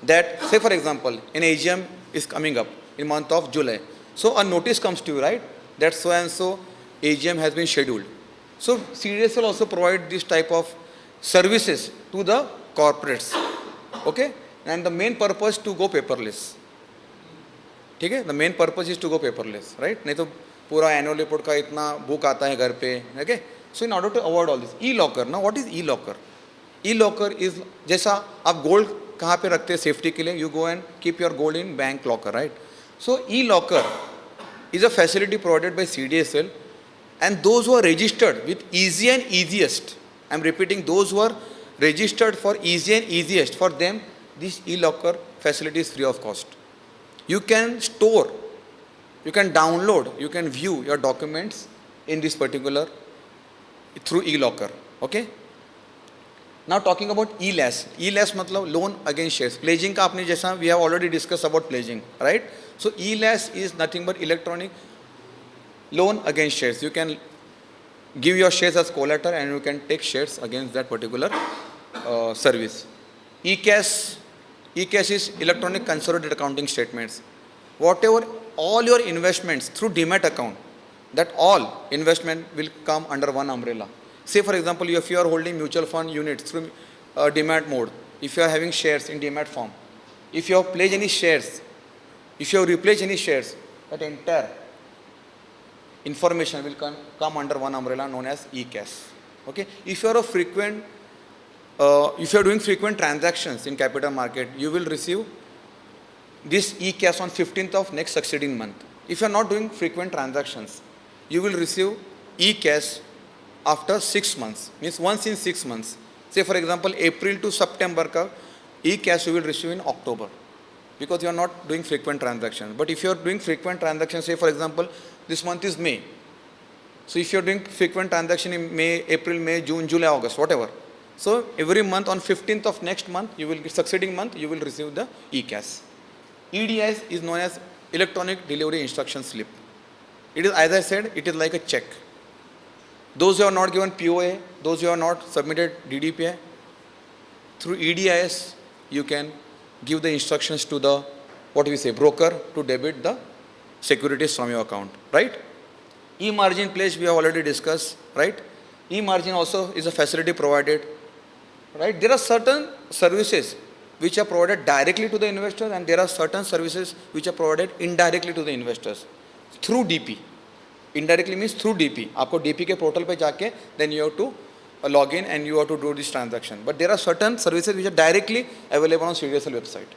That, say for example, an AGM is coming up in month of July. So a notice comes to you, right? That so and so AGM has been scheduled. So CDSL also provide this type of services to the corporates, okay? And the main purpose to go paperless. ठीक है, the main purpose is to go paperless, right? नहीं तो पूरा annual report का इतना book आता है घर पे, okay? So in order to avoid all this, e-locker. Now what is e-locker? E-locker is जैसा आप gold कहाँ पे रखते हैं safety के लिए? You go and keep your gold in bank locker, right? So e-locker is a facility provided by CDSL, and those who are registered with easy and easiest, I am repeating, those who are registered for easy and easiest, for them this e-locker facility is free of cost. You can store, you can download, you can view your documents in this particular through e-locker, okay? Now talking about e-LAS. e-LAS मतलब loan against shares. Pledging का आपने जैसा we have already discussed about pledging, right? So e-LAS is nothing but electronic loan against shares. You can give your shares as collateral and you can take shares against that particular service. E-CAS. E-CAS is electronic consolidated accounting statements. Whatever, all your investments through Demat account, that all investment will come under one umbrella. Say for example, if you are holding mutual fund units through Demat mode, if you are having shares in Demat form, if you have pledged any shares, if you have repledged any shares, that entire information will come under one umbrella known as e-CAS. Okay? If you are a frequent if you are doing frequent transactions in capital market, you will receive this e-CAS on 15th of next succeeding month. If you are not doing frequent transactions, you will receive e-CAS after 6 months, means once in 6 months. Say for example, April to September ka e-CAS you will receive in October, because you are not doing frequent transactions. But if you are doing frequent transactions, say for example, this month is May. So if you are doing frequent transaction in May, April, May, June, July, August, whatever. So every month on 15th of next month, you will succeeding month, you will receive the e-CAS. EDIS is known as electronic delivery instruction slip. It is, as I said, it is like a check. Those who have not given POA, those who have not submitted DDPA, through EDIS, you can give the instructions to the, what we say, broker to debit the securities from your account, right? E-margin pledge we have already discussed, right? E-margin also is a facility provided, right? There are certain services which are provided directly to the investors, and there are certain services which are provided indirectly to the investors through DP. Indirectly means through DP. आपको DP के portal पे जाके then you have to log in and you have to do this transaction. But there are certain services which are directly available on CDSL website.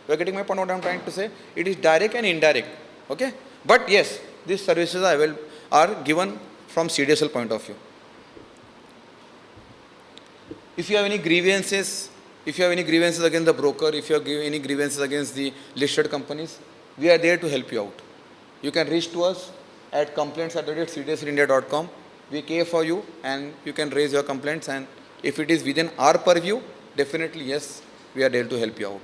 You are getting my point? What I am trying to say? It is direct and indirect. Okay? But yes, these services are given from CDSL point of view. If you have any grievances, against the broker, if you have any grievances against the listed companies, we are there to help you out. You can reach to us at complaints@cdslindia.com. We care for you and you can raise your complaints, and if it is within our purview, definitely yes, we are there to help you out.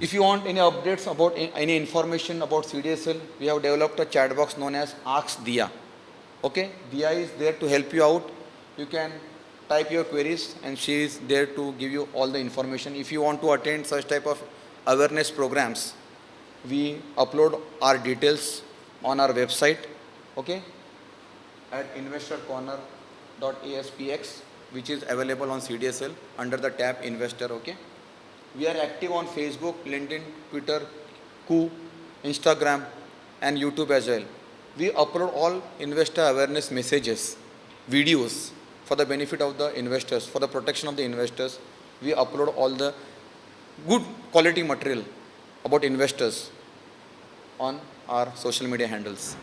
If you want any updates about any information about CDSL, we have developed a chat box known as Ask Diya. Okay, Diya is there to help you out. You can type your queries and she is there to give you all the information. If you want to attend such type of awareness programs, we upload our details on our website, okay, at investorcorner.aspx, which is available on CDSL under the tab Investor, okay. We are active on Facebook, LinkedIn, Twitter, Koo, Instagram and YouTube as well. We upload all investor awareness messages, videos for the benefit of the investors, for the protection of the investors. We upload all the good quality material about investors on our social media handles.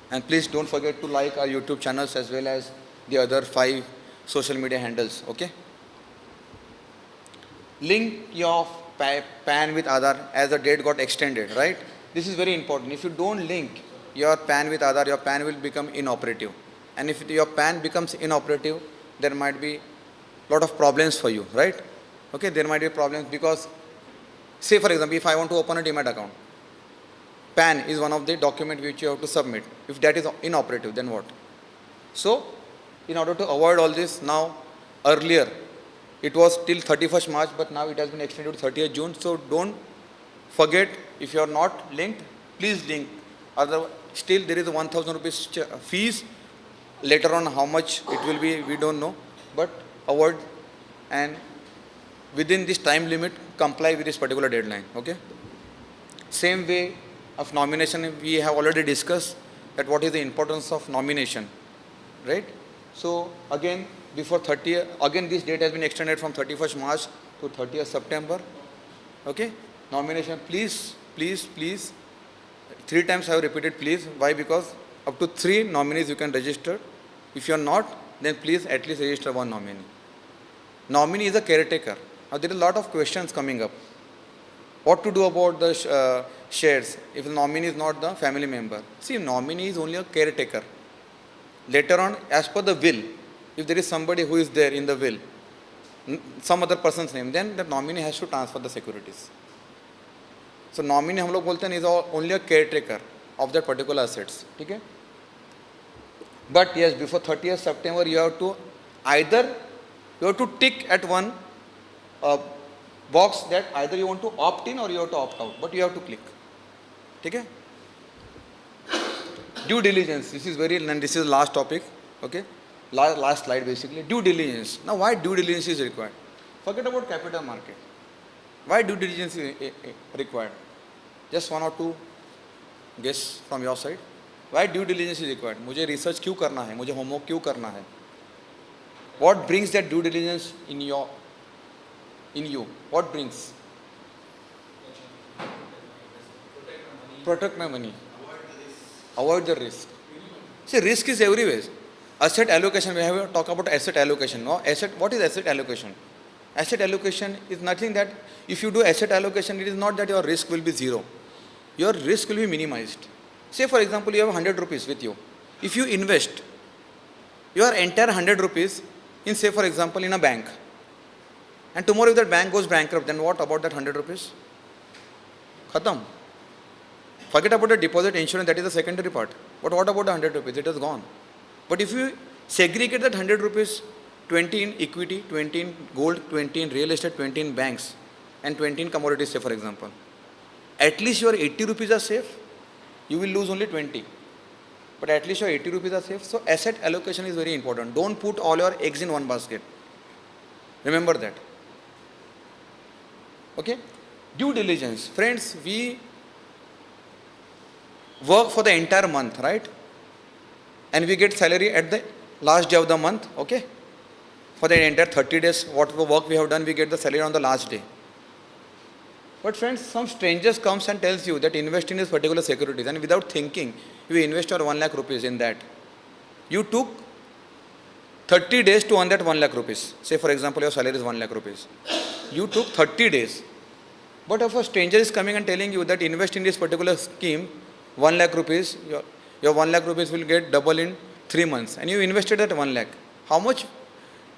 And please don't forget to like our YouTube channels as well as the other 5 social media handles, okay? Link of PAN with Aadhaar as the date got extended, right? This is very important. If you don't link your PAN with Aadhaar, your PAN will become inoperative. And if your PAN becomes inoperative, there might be lot of problems for you, right? Okay, there might be problems because, say for example, if I want to open a Demat account, PAN is one of the document which you have to submit. If that is inoperative, then what? So, in order to avoid all this, now, earlier, it was till 31st March, but now it has been extended to 30th June. So, don't forget, if you are not linked, please link. Otherwise, still there is a 1,000 rupees fees. Later on, how much it will be, we don't know. But avoid and within this time limit, comply with this particular deadline. Okay. Same way of nomination, we have already discussed that what is the importance of nomination, right? So again, before 30th, again this date has been extended from 31st March to 30th September. Okay. Nomination, please, please, please. 3 times I have repeated please. Why? Because up to 3 nominees you can register. If you are not, then please at least register 1 nominee. Nominee is a caretaker. Now there is a lot of questions coming up. What to do about the shares if the nominee is not the family member? See, nominee is only a caretaker. Later on, as per the will, if there is somebody who is there in the will, some other person's name, then the nominee has to transfer the securities. So nominee हम लोग बोलते हैं is only a caretaker of that particular assets. Okay? But yes, before 30th September, you have to either tick at one box that either you want to opt in or you have to opt out, but you have to click. Okay? Due diligence. This is and this is the last topic. Okay? Last slide basically. Due diligence. Now, why due diligence is required? Forget about capital market. Why due diligence is required? Just 1 or 2 guess from your side. Why due diligence is required? मुझे research क्यों करना है? मुझे homework क्यों करना है? What brings that due diligence in you? What brings? Protect my money. Avoid the risk. See, risk is everywhere. Asset allocation. We have to talk about asset allocation. No? What is asset allocation? Asset allocation is nothing that if you do asset allocation, it is not that your risk will be 0. Your risk will be minimized. Say for example, you have 100 rupees with you. If you invest your entire 100 rupees in, say for example, in a bank, and tomorrow if that bank goes bankrupt, then what about that 100 rupees? Khatam. Forget about the deposit insurance, that is the secondary part. But what about the 100 rupees? It is gone. But if you segregate that 100 rupees, 20 in equity, 20 in gold, 20 in real estate, 20 in banks, and 20 in commodities, say for example, at least your 80 rupees are safe. You will lose only 20. But at least your 80 rupees are safe. So asset allocation is very important. Don't put all your eggs in one basket. Remember that. Okay? Due diligence. Friends, we work for the entire month, right? And we get salary at the last day of the month, okay? For the entire 30 days, whatever work we have done, we get the salary on the last day. But friends, some strangers comes and tells you that invest in this particular securities, and without thinking, you invest your 1 lakh rupees in that. You took 30 days to earn that 1 lakh rupees. Say for example, your salary is 1 lakh rupees. You took 30 days. But if a stranger is coming and telling you that invest in this particular scheme, 1 lakh rupees, your 1 lakh rupees will get double in 3 months. And you invested that 1 lakh. How much?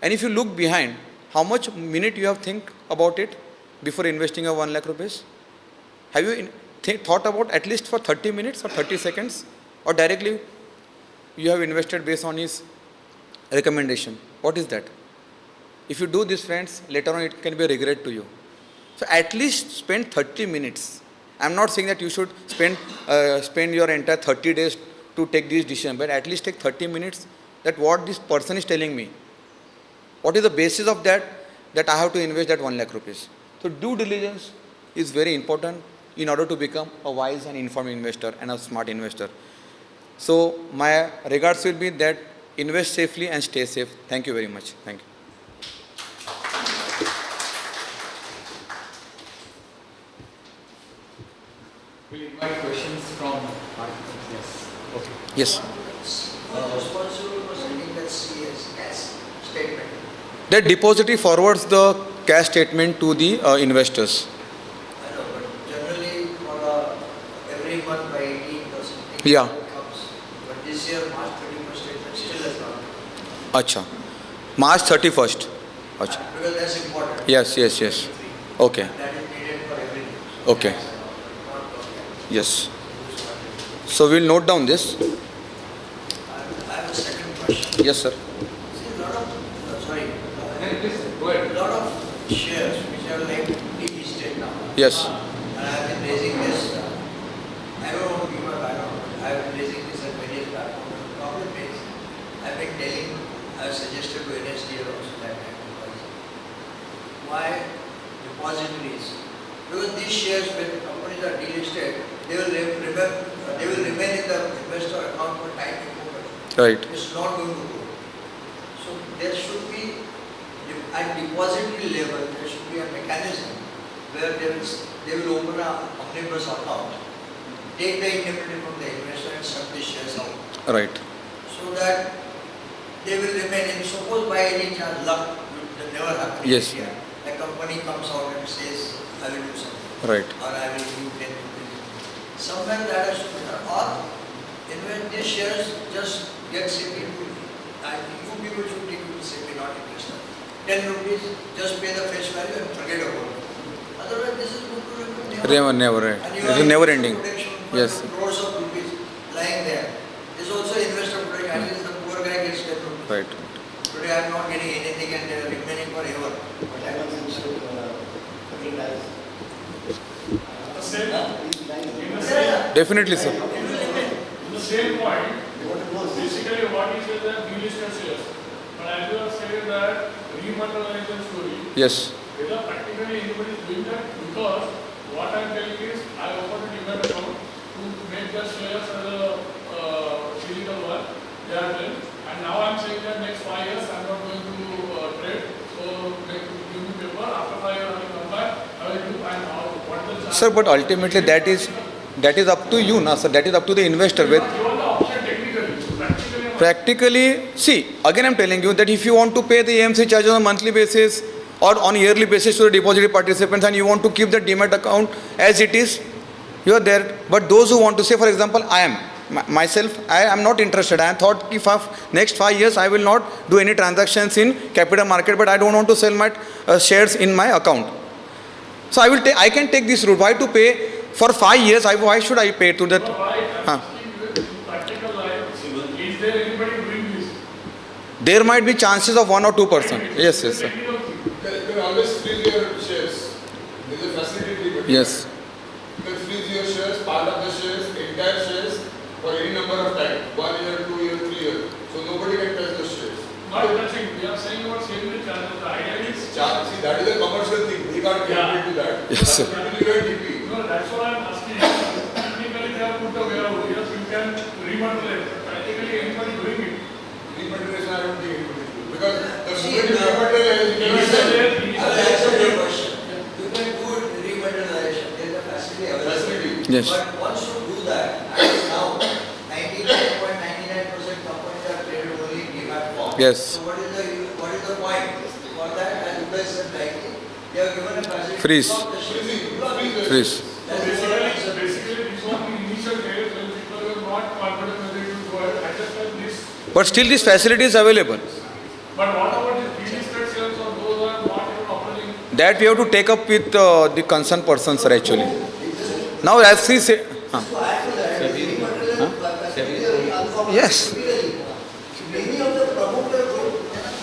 And if you look behind, how much minute you have think about it before investing your 1 lakh rupees? Have you thought about at least for 30 minutes or 30 seconds? Or directly you have invested based on his recommendation? What is that? If you do this, friends, later on it can be a regret to you. So at least spend 30 minutes. I am not saying that you should spend your entire 30 days to take this decision, but at least take 30 minutes that what this person is telling me. What is the basis of that I have to invest that 1 lakh rupees? So due diligence is very important in order to become a wise and informed investor and a smart investor. So my regards will be that invest safely and stay safe. Thank you very much. Thank you. We'll invite questions from participants. Yes. Okay. Yes. Responsible for sending that CS cash statement. That depository forwards the cash statement to the investors. Yeah. comes. But this year, March 31st statement still has not come. Acha. March 31st. Acha. Because that's important. Yes, yes, yes. Okay. That is needed for everything. Okay. Not come yet. Yes. So we'll note down this. I have a second question. Yes, sir. See, a lot of, a lot of shares which are like delisted now. Yes. And I have been raising this, I don't want to give my background, but I have been raising this at various platforms. The problem is, I've been telling, I have suggested to NSDL also that time, why depositories, because these shares when companies are delisted, they will remain in the investor account for time important. Right. It's not going to go. So there should be, at depository level, there should be a mechanism where they will open a omnibus account, take the indemnity from the investor and sell the shares out. Right. So that they will remain, and suppose by any chance luck, that never happens. Yes. Here. A company comes out and says, I will do something. Right. Or I will give 10 rupees. Somewhere that has to be done. Or when these shares just get SEBI to, and you people should take it to SEBI, not investor. 10 rupees, just pay the face value and forget about it. Otherwise, this is going to remain Never, right. And you It is have never investor ending. protection for Yes. crores of rupees lying there. This is also investor protection. At least the poor guy gets 10 rupees. Right. Today I am not getting anything and they are remaining forever. But I don't think so. Definitely, sir. In the same point, basically what he said that delisted shares. But as you have said that rematerialization story, Yes. whether practically anybody is doing that, because what I am telling is I opened a demat account to make the shares as a physical one. They are done. And now I am saying that next 5 years I am not going to trade. So give me paper. After 5 years I will come back. I will do and how what is the chance? Sir, but ultimately that is up to you, na, sir. That is up to the investor. You are given the option technically. So Practically, see, again I'm telling you that if you want to pay the AMC charges on a monthly basis or on a yearly basis to the depository participants and you want to keep the demat account as it is, you are there. But those who want to say, for example, I am not interested. I thought if next 5 years I will not do any transactions in capital market, but I don't want to sell my shares in my account. So I can take this route. Why to pay for 5 years? Why should I pay to that? Huh. practical life, is there anybody doing this? There might be chances of 1 or 2%. Yes, yes, sir. Technical thing. You can always freeze your shares. There is a facility. Yes. You can freeze your shares, part of the shares, entire shares for any number of time. 1 year, 2 year, 3 year. So nobody can touch those shares. Not touching, we are saying about saving the charges. The idea is. See, that is a commercial thing. We can't get into that. Yes, sir. That's a TP. No, that's what I am asking. Technically, they have put a way out. Yes, you can rematerialize. Practically, anybody doing it. Rematerialization, I don't think anybody will do. Because the See, moment you the- rematerialize, you cannot sell. I will answer your question. You can do rematerialization. There is a facility available. Facility. Yes. But once you do that, as now, 99.99% companies are traded only in demat form. Yes. So what is the point? For that, as you guys said rightly, they have given a facility. Freeze. to block the shares. Freezing. Block it. Freeze. That is what I said. Basically, this was the initial days when people were not confident whether it would go ahead. I just like this. But still this facility is available. But what about the delisted shares or those who are not even operating? That we have to take up with the concerned persons, sir, actually. Now as he said, yes. Many of the promoter group,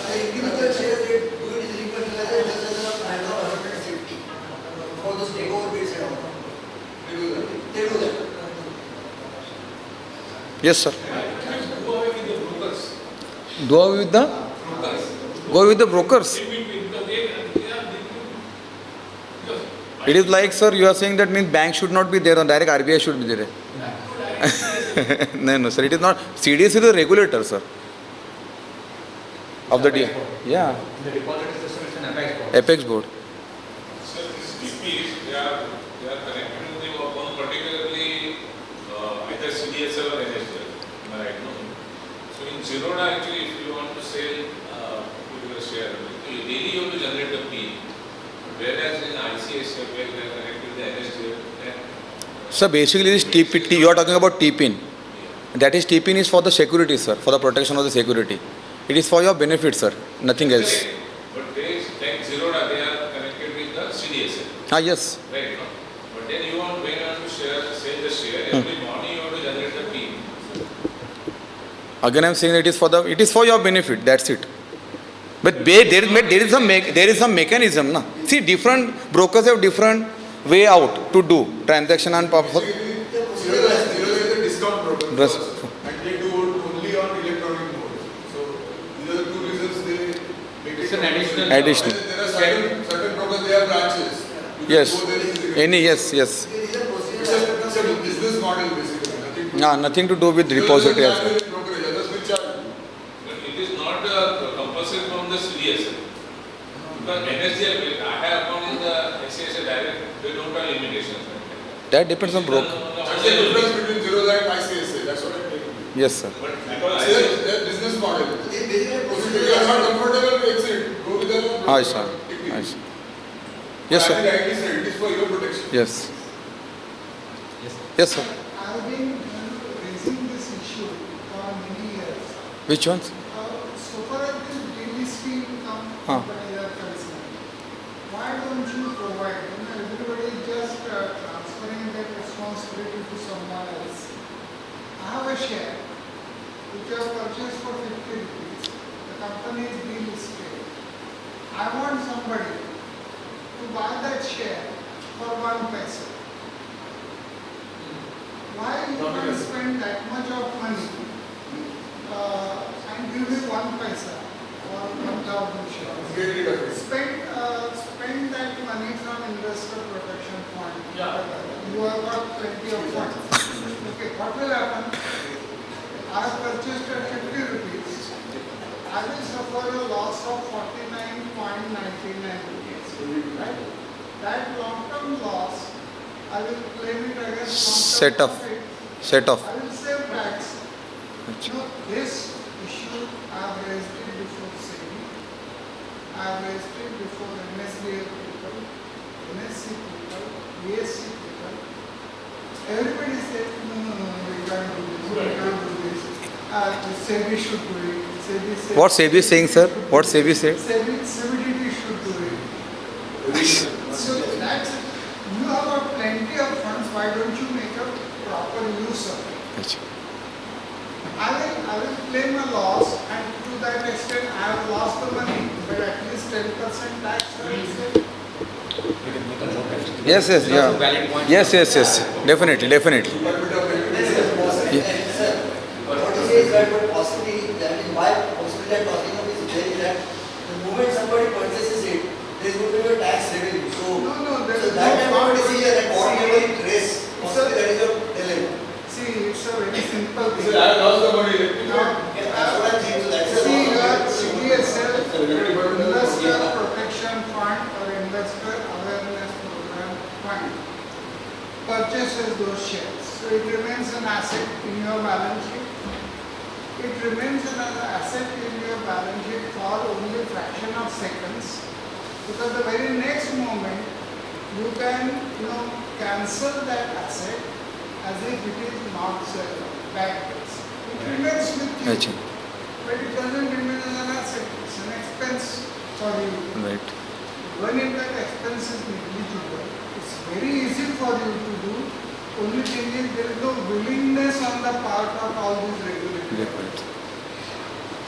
the individual shares they do it is rematerialization just as a matter of 150 for those takeover bids and all. They do that. Yes, sir. Go away with the brokers. Go with the go with the brokers. It is like, sir, you are saying that means bank should not be there, or direct RBI should be there. No, sir, it is not. CDS is the regulator, sir, of the deal. Yeah. The deposit system is an apex board. Apex board. Sir, these DPs, they are connected to the one particularly either CDSL or NSDL. Am I right? No. So in Zerodha, actually, if you want to sell your share, daily you have to generate the P. Whereas in ICICI, where they are connected with the NSDL, then So basically this TP, you are talking about TPIN. That is TPIN is for the security, sir, for the protection of the security. It is for your benefit, sir, nothing else. But they, like Zerodha, they are connected with the CDSL, Ah, yes. right? No? But then you want, when you want to share, sell the share, every morning you have to generate the PIN. Again, I am saying that it is for your benefit. That's it. But there is some mechanism, na. See, different brokers have different way out to do transaction and purpose. Zerodha is a discount broker Yes. first, and they do it only on electronic mode. So these are the two reasons they make It's it an additional. Additional. And there are certain brokers, they have branches. You can Yes. go there easily. Yes. These are It's procedures. a business model basically. Nothing to do with depository as well. Brokerage, others will charge. But it is not compulsory from the CDSL. Because NSDL, I have account in the SCSL direct, they don't have limitations. That depends on broker. That's the difference between Zerodha and ICSA. That's what I'm telling you. Yes, sir. But because It's their business model. They basically So if you are not comfortable, exit. Go with the broker. Ah, sir. Ah, sir. Yes, I sir. think rightly said, it is for your protection. Yes. Yes, sir. I've been raising this issue for many years. Which ones? So far as this delisting companies are concerned, why don't you provide, everybody is just transferring that responsibility to someone else. I have a share which I have purchased for 50 rupees. The company is delisted. I want somebody to buy that share for 1 paisa. Why you can't spend that much of money and give me 1 paisa or 1,000 shares? Get rid of it. Spend that money from investor protection fund. Yeah. You have got plenty of funds. Okay, what will happen? I have purchased at 50 rupees. I will suffer a loss of 49.99 rupees. Right? That long-term loss, I will claim it against Set long-term off. profit. Set off. I will save tax. This issue I have raised it before SEBI. I have raised it before NSDL people, NSC people, BSC people. Everybody said, no, we can't do this, we can't do this. SEBI should do it. SEBI said, What SEBI is saying, sir? What SEBI said? CBDT should do it. So that's, you have got plenty of funds, why don't you make a proper use of it? I will claim a loss, and to that extent I have lost the money, but at least 10% tax I will save. Yes, It's also yeah. valid point. Yes. Definitely. What you say is that, but possibly, that is why possibly I'm talking of is there is that the moment somebody purchases it, there is going to be a tax revenue. So, No, there so is that no type of point. decision at what level it trace, possibly that is your dilemma. See, it's a very simple He thing. said, I lost the money. Let me Now, That's what I think, so that's see, a your lot of CDSL, Investor Protection Fund or Investor Awareness Program Fund, purchases those shares. So it remains an asset in your balance sheet. It remains an asset in your balance sheet for only a fraction of seconds, because the very next moment you can, cancel that asset as if it is not backed. It remains with you. Achha. But it doesn't remain as an asset, it's an expense for you. Right. When if that expense is negligible, it's very easy for you to do. Only thing is there is no willingness on the part of all these regulators.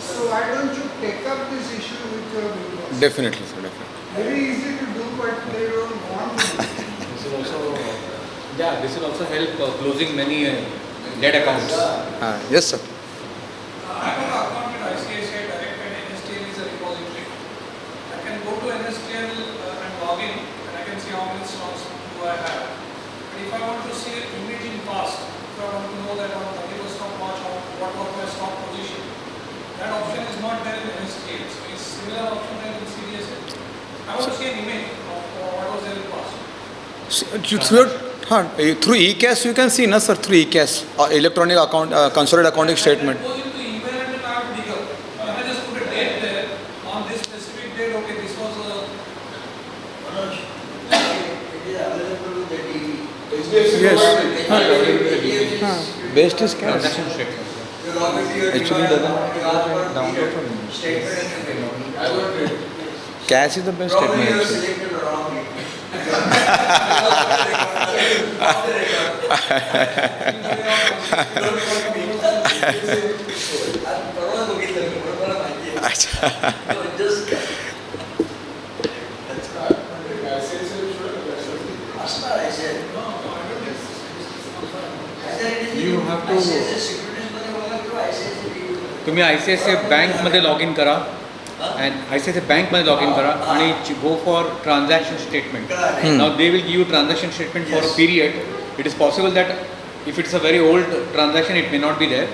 So why don't you take up this issue with your big boss? Definitely, sir. Definitely. Very easy to do, but they don't want to. This will also help closing many dead accounts. Yes, sir. I have an account with ICICI Direct and NSDL is a repository. I can go to NSDL and log in and I can see how many stocks do I have. But if I want to see an imaging past, if I want to know that on 31st of March what was my stock position, that option is not there in NSDL. So it's similar option there in CDSL. I want to see an image of what was there in the past. Through eCash you can see, na sir, through eCash, electronic account, consolidated accounting statement. Go into email and then I have to dig up. Can I just put a date there on this specific date? Okay, this was a. Manoj, it is available with the TV. HDFC Yes. provided. HDFC Best is cash. Transaction statement. You log into your Actually, Demat doesn't account, you ask for download from me. statement and you pay. I got it. Cash is the best Probably statement you have actually. selected the wrong link. परवा बघितलं मी, म्हणून मला माहिती आहे. अच्छा. So just असणार आहे sir. You have to- ICICI securities मध्ये बघा किंवा ICICI मध्ये. तुम्ही ICICI बँकमध्ये लॉग इन करा and ICICI बँकमध्ये लॉग इन करा आणि go for transaction statement. Now they will give you transaction statement for a Yes. period. It is possible that if it's a very old transaction, it may not be there.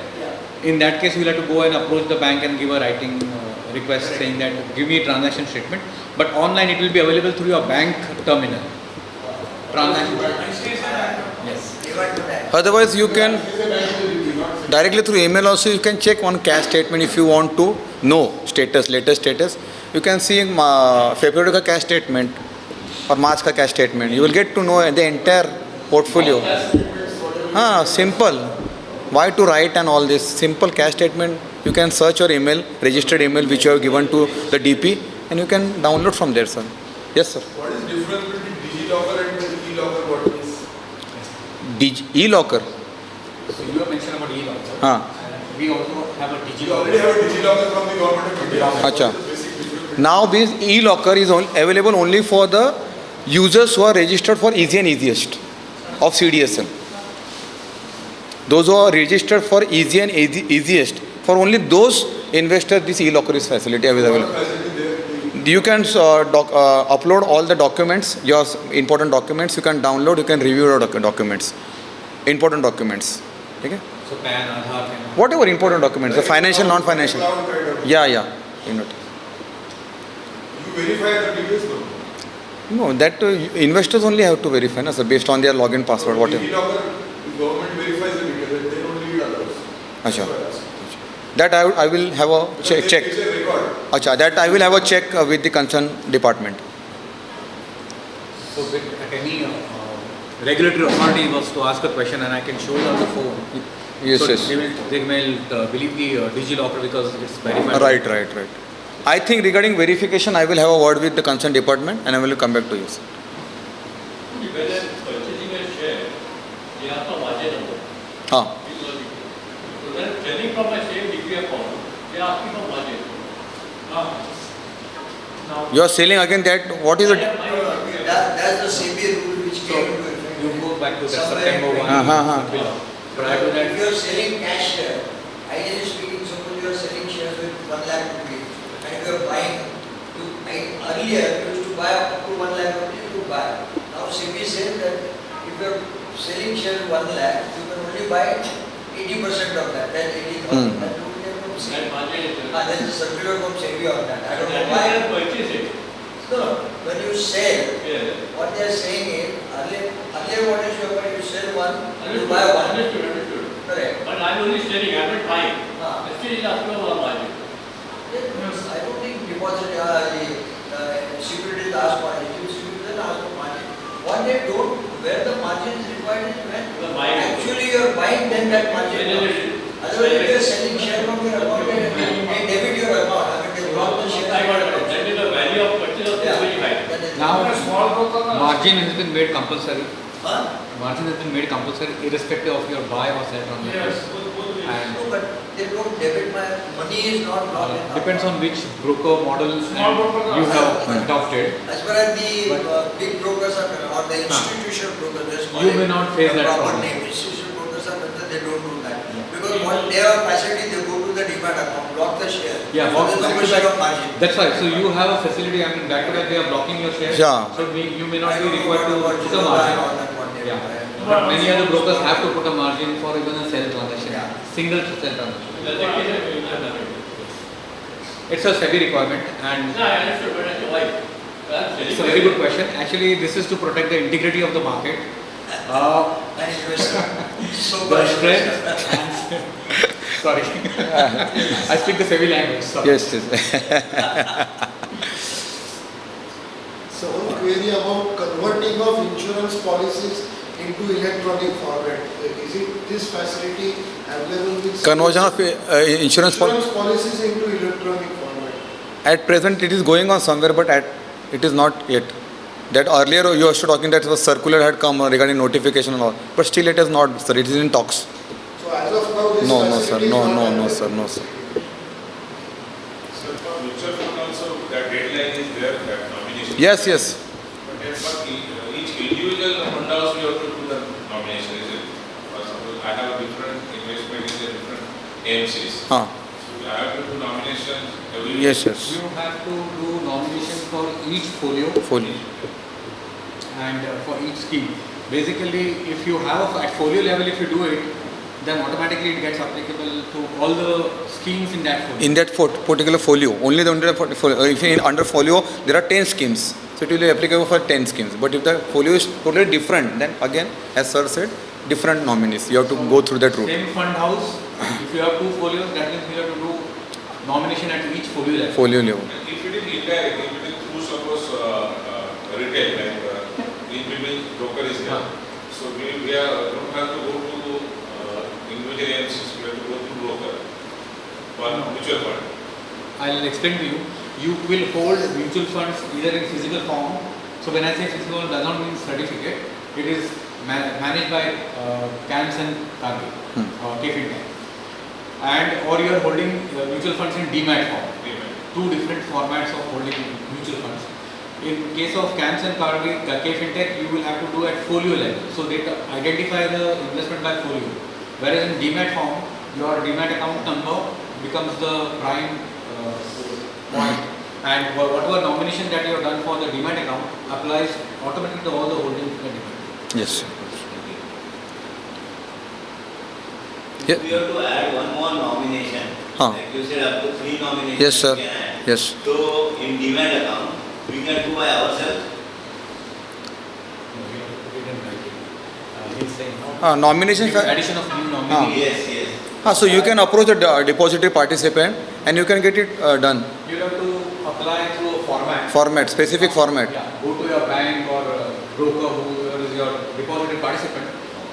In that case, you will have to go and approach the bank and give a writing request saying that give me a transaction statement. But online, it will be available through your bank terminal. Transaction. Yes. Even to that. Otherwise, you can directly through email also you can check one cash statement if you want to know status, latest status. You can see February ka cash statement or March ka cash statement. You will get to know the entire portfolio. Simple. Why to write and all this? Simple cash statement. You can search your email, registered email which you have given to the DP, and you can download from there, sir. Yes, sir. What is difference between DigiLocker and e-locker? What is? E-locker. So you have mentioned about e-locker. हाँ. We also have a You already have a DigiLocker from the government of India. अच्छा. Basic difference. Now this e-locker is available only for the users who are registered for easy and easiest of CDSL. Those who are registered for easy and easiest, for only those investors this e-locker is facility available. Facility there. You can upload all the documents, your important documents. You can download, you can review your documents, important documents. Okay? So PAN, Aadhaar, and Whatever important documents, the financial, non-financial. Cloud kind of. Yeah. You know. You verify the details, no? No, that investors only have to verify, na, sir, based on their login password, whatever. DigiLocker, the government verifies the details. They don't leave it others. Acha. That I will have a check. It's a record. Acha, that I will have a check with the concerned department. so at any regulatory authority was to ask a question and I can show you on the phone. Yes, So yes. they will believe the DigiLocker because it's verified. Right. I think regarding verification, I will have a word with the concerned department and I will come back to you, sir. When I'm purchasing a share, they have to margin number. हाँ. So when I'm selling from my same DP account, they ask me for margin. Now, You are selling again that, what is it? That's the SEBI rule which So came into effect. you go back to that Somewhere September 1. Uh-huh. Prior to If that, you are selling cash share, ideally speaking, suppose you are selling shares with 1 lakh rupees and if you are buying, earlier you used to buy up to 1 lakh rupees to buy. Now SEBI says that if you are selling shares 1 lakh, you can only buy 80% of that, that's 80,000. That rule came from that SEBI. margin is There's a circular from SEBI on that. I don't that know is why. when I purchase it. No, when you sell, Yes. what they are saying is, earlier what is your point, you sell one, you buy one. Understood. Correct. But I'm only selling, I'm not buying. Ah. Still is asking for margin. I don't think deposit, the security ask margin, security ask for margin. What they don't, where the margin is required is You are when buying. actually you are buying, then that margin Then comes. it is- Otherwise, if you are selling share from your account, they debit your account, I mean, they block the share. I got it. That is the value of purchase of Yeah. very high. That is- now Small broker. margin has been made compulsory. Huh? Margin has been made compulsory irrespective of your buy or sell transaction. Yes. And No, but they don't debit my, money is not blocked in. depends on which broker model Small broker you have Hmm. adopted. As far as the big brokers are concerned, or the institutional brokers, let's call You it may not face the that proper problem. name. Institutional brokers are concerned, they don't do that. Because what they have facility, they go to the demat account, block the share. Yeah, So there's no back to question back. of margin. That's right. So you have a facility. I mean, back to back, they are blocking your shares. Yeah. So you may not I be don't know required to what put a Jirodha and margin. all that what they Yeah. buy. But many other brokers have to put a margin for even a sell transaction. Yeah. Single sell transaction. That's the case of internet. It's a SEBI requirement, and No, I understood, but I said, why? I'm selling it's a very good question. Actually, this is to protect the integrity of the market. And investor. So The much strength investor. and sorry, I speak the SEBI language. Sorry. Yes. So one query about converting of insurance policies into electronic format. Is it this facility available with Conversion of insurance policies into electronic format? at present it is going on somewhere, but it is not yet. That earlier you were talking that was circular had come regarding notification and all, but still it is not, sir. It is in talks. So as of now, this No, facility is no, not no, available. sir, no, sir. So for mutual fund also, that deadline is there, that nomination. Yes, yes. But then for each individual fund house, we have to do the nomination, is it? For example, I have a different investment in the different AMCs. Huh. So I have to do nominations every year. Yes, yes. You have to do nomination for each folio Folio. and for each scheme. Basically, if you have at folio level, if you do it, then automatically it gets applicable to all the schemes in that folio. In that particular folio, only the under folio. If in under folio there are 10 schemes, so it will be applicable for 10 schemes. But if the folio is totally different, then again, as sir said, different nominees. You have to go through that route. Same fund house, if you have two folios, that means you have to do nomination at each folio level. Folio level. And if it is indirect, if it is through suppose retail, like in between broker is there. So we are, don't have to go to individual AMCs, we have to go to broker for mutual fund. I'll explain to you. You will hold mutual funds either in physical form. So when I say physical, does not mean certificate. It is managed by CAMS and Cargill, KFintech. And or you are holding mutual funds in demat form. Two different formats of holding mutual funds. In case of CAMS and Cargill, KFintech, you will have to do at folio level. So they identify the investment by folio. Whereas in demat form, your demat account number becomes the prime point, and whatever nomination that you have done for the demat account applies automatically to all the holdings in the demat. Yes. If we have to add one more nomination, Huh. like you said, up to 3 nominations Yes, sir. we can add. Yes. So in demat account, we can do by ourselves. He's saying Nomination. addition of new nominees. Yes, yes. So you can approach the depository participant and you can get it done. You have to apply through a format. Format, specific format. Yeah, go to your bank or broker, whoever is your depository participant,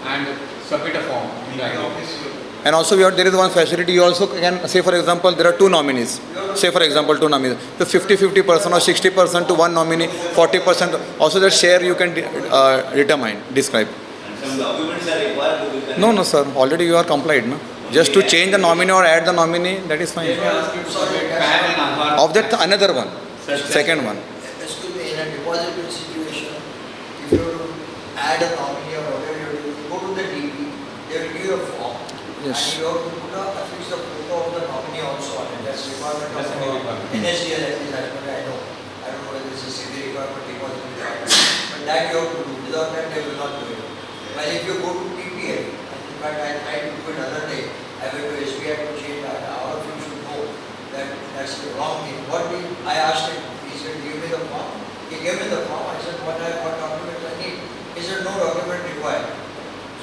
and submit a form. In that office. And also there is one facility, you also can say for example there are two nominees. Say for example two nominees. So 50-50% or 60% to one nominee, 40% also that share you can determine, describe. And some documents are required to be connected. No, sir. Already you are complied, no? Just to change the nominee or add the nominee, that is fine. They may ask you to submit PAN and Aadhaar. Of that another one, second one. Excuse me, in a depository situation, if you have to add a nominee or whatever you do, go to the DP, they will give you a form. Yes. And you have to put up at least a photo of the nominee also on it. That's requirement That's a new of requirement. NSDL, at least that's what I know. I don't know whether it's a civil requirement, depository requirement. But that you have to do. Without that, they will not do it. While if you go to PPL, in fact I tried to do it another day, I went to SBI to change that. All of you should know that that's the wrong thing. I asked him, he said, give me the form. He gave me the form. I said, what documents I need? He said, no document required.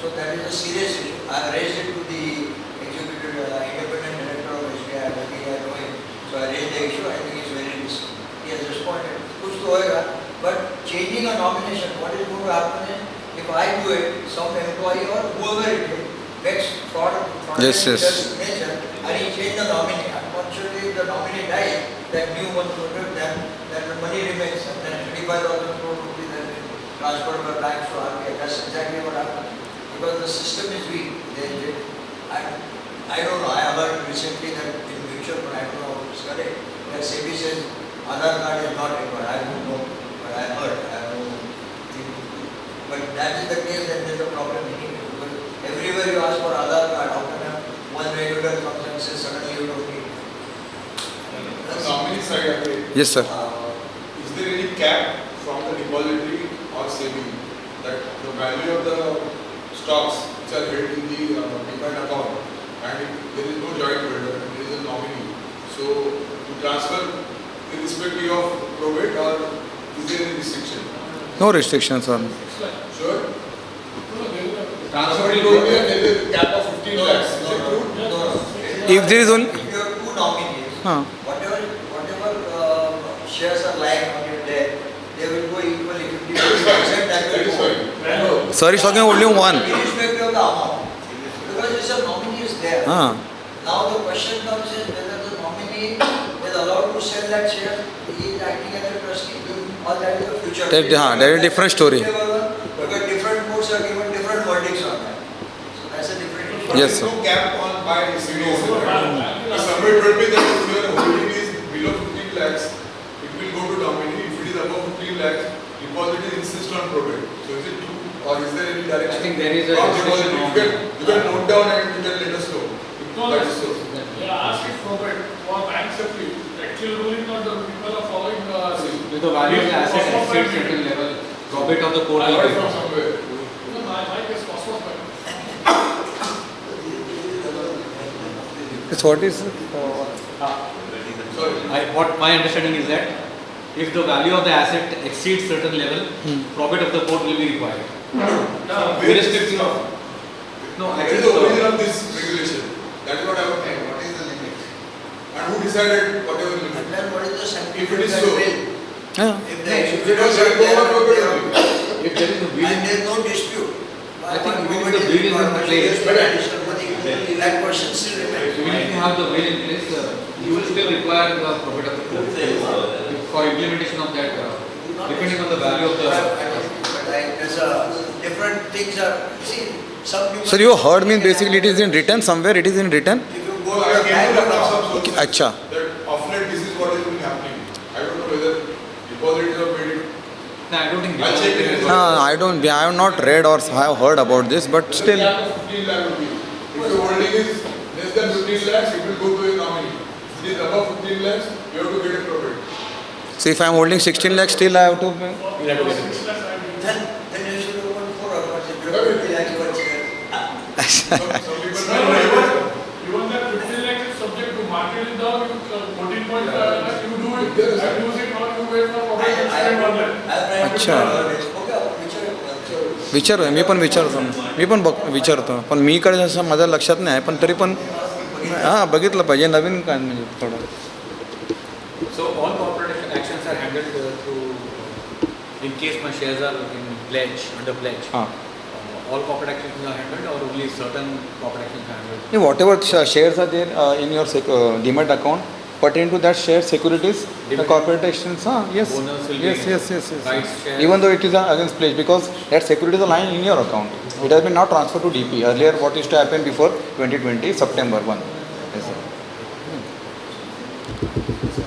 So that is a serious issue. I raised it to the executive, independent director of SBI. I think I know him. So I raised the issue. I think he's very risky. He has responded. Kuch to hoega. But changing a nomination, what is going to happen is, if I do it, some employee or whoever it is, gets fraudulent signature and he change the nominee. Unfortunately, if the nominee dies, that new one voted, then the money remains and then 35,000 crore rupees has been transferred by banks to RBI. That's exactly what happened. Because the system is weak. I don't know, I heard recently that in mutual fund, I don't know if it's correct, that SEBI says Aadhaar card is not required. I don't know, but I heard. I don't know. But that is the case, then there's a problem anyway. Because everywhere you ask for Aadhaar card, how can one regulator comes and says suddenly you don't need it? Nominee side again. Yes, sir. Is there any cap from the depository or saving that the value of the stocks which are held in the demat account and there is no joint holder, there is a nominee. So to transfer irrespective of probate or is there any restriction? No restrictions on. Sure. Transfer Somebody to told me that there is a cap of 15 lakhs. Is it true? No. If there is only. If you have two nominees, Huh. whatever shares are lying on your desk, they will go equally 50%. That That will is go. fine. No, Sir is talking only one. Irrespective of the amount. Because it's a nominee is there. Ah. Now the question comes is whether the nominee is allowed to sell that share, he is acting as a trustee, or that is the future. That is a different story. Because different boards are given different verdicts on that. So that's a different issue. Yes, sir. No cap on by CDSL. If somebody told me that if your holding is below 15 lakhs, it will go to nominee. If it is above 15 lakhs, depositor insist on probate. So is it true or is there any direction? I think there is a From discussion depositor? You can note down and you can let us know. No, That is so. they are asking probate for bank safety. Actual ruling not the people are following With the value of the asset exceeds certain level, probate of the court I will heard be. from somewhere. No, my case cost was better. So what is Sorry. What my understanding is that if the value of the asset exceeds certain level, probate of the court will be required. Irrespective of. No, What I is think the origin of this regulation? That is what I was saying. What is the limit? And who decided whatever limit? And then what is the If sanctity it of is that so. will? Yeah. If the Because executors there are is no one there, probate they only. are- if there is a will and in, there is no dispute. I think But even nobody the will is in required, place. yes, but additional money, that question still remains. even if you have the will in place, you will still require the probate of the court for implementation of that, depending on the value of the. But there's a different things are, see, some people. Sir, you heard me basically it is in written somewhere, it is in written. If you So go to I the came bank to know account, some sources Acha. that of late this is what has been happening. I don't know whether depositors have made it. No, I don't think. I'll check it. I have not read or have heard about this, but still. Cap of 15 lakh rupees. If your holding is less than 15 lakhs, it will go to a nominee. If it is above 15 lakhs, you have to get a probate. So if I am holding 16 lakhs, still I have to pay. then you should open 4 accounts. If you have 50 lakhs per share. Some people No, may not. even that 15 lakhs is subject to market it down, 14.5 lakhs, you do it, and use it, or you wait for probate and spend 1 lakh. अच्छा. विचारूया मी पण विचारतो विचारतो पण मी कडे असं माझ्या लक्षात नाही पण तरी पण हां बघितलं पाहिजे नवीन काय म्हणजे थोडं. So all corporate actions are handled through, in case my shares are in pledge, under pledge. हां All corporate actions are handled or only certain corporate actions are handled? Whatever shares are there in your demat account pertain to that share securities the corporations yes Bonus will be yes in yes yes yes rights share. even though it is against pledge because that securities are lying in your account it has been now transferred to DP earlier what used to happen before 2020 September 1 yes sir.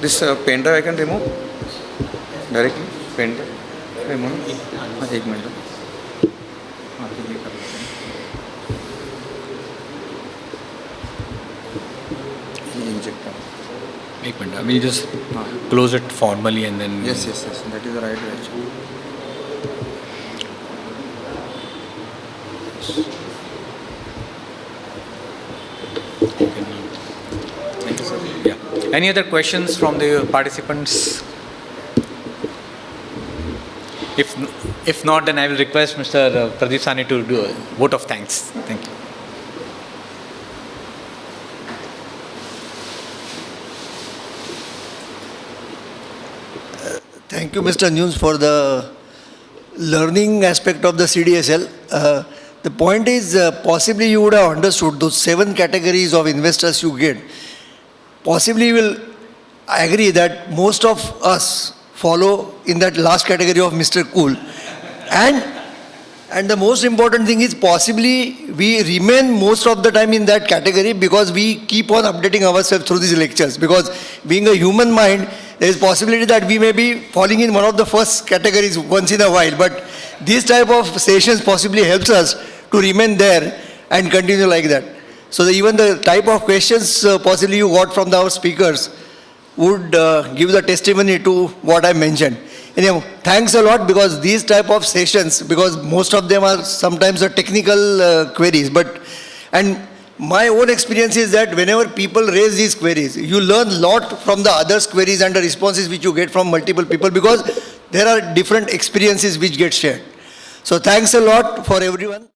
This pen drive I can remove directly pen drive remove एक minute हां तुम्ही करा inject करा एक minute, we'll just close it formally and then. Yes, that is the right way actually. Thank you, sir. Yeah. Any other questions from the participants? If not, then I will request Mr. Pradeep Sani to do a vote of thanks. Thank you. Thank you, Mr. Nunes, for the learning aspect of the CDSL. The point is, possibly you would have understood those 7 categories of investors you get. Possibly you will agree that most of us follow in that last category of Mr. Cool. And the most important thing is possibly we remain most of the time in that category because we keep on updating ourselves through these lectures. Because being a human mind, there is possibility that we may be falling in one of the first categories once in a while. But this type of sessions possibly helps us to remain there and continue like that. So even the type of questions possibly you got from our speakers would give the testimony to what I mentioned. Anyway, thanks a lot because these type of sessions, because most of them are sometimes a technical queries, and my own experience is that whenever people raise these queries, you learn a lot from the others' queries and the responses which you get from multiple people because there are different experiences which get shared. So thanks a lot for everyone.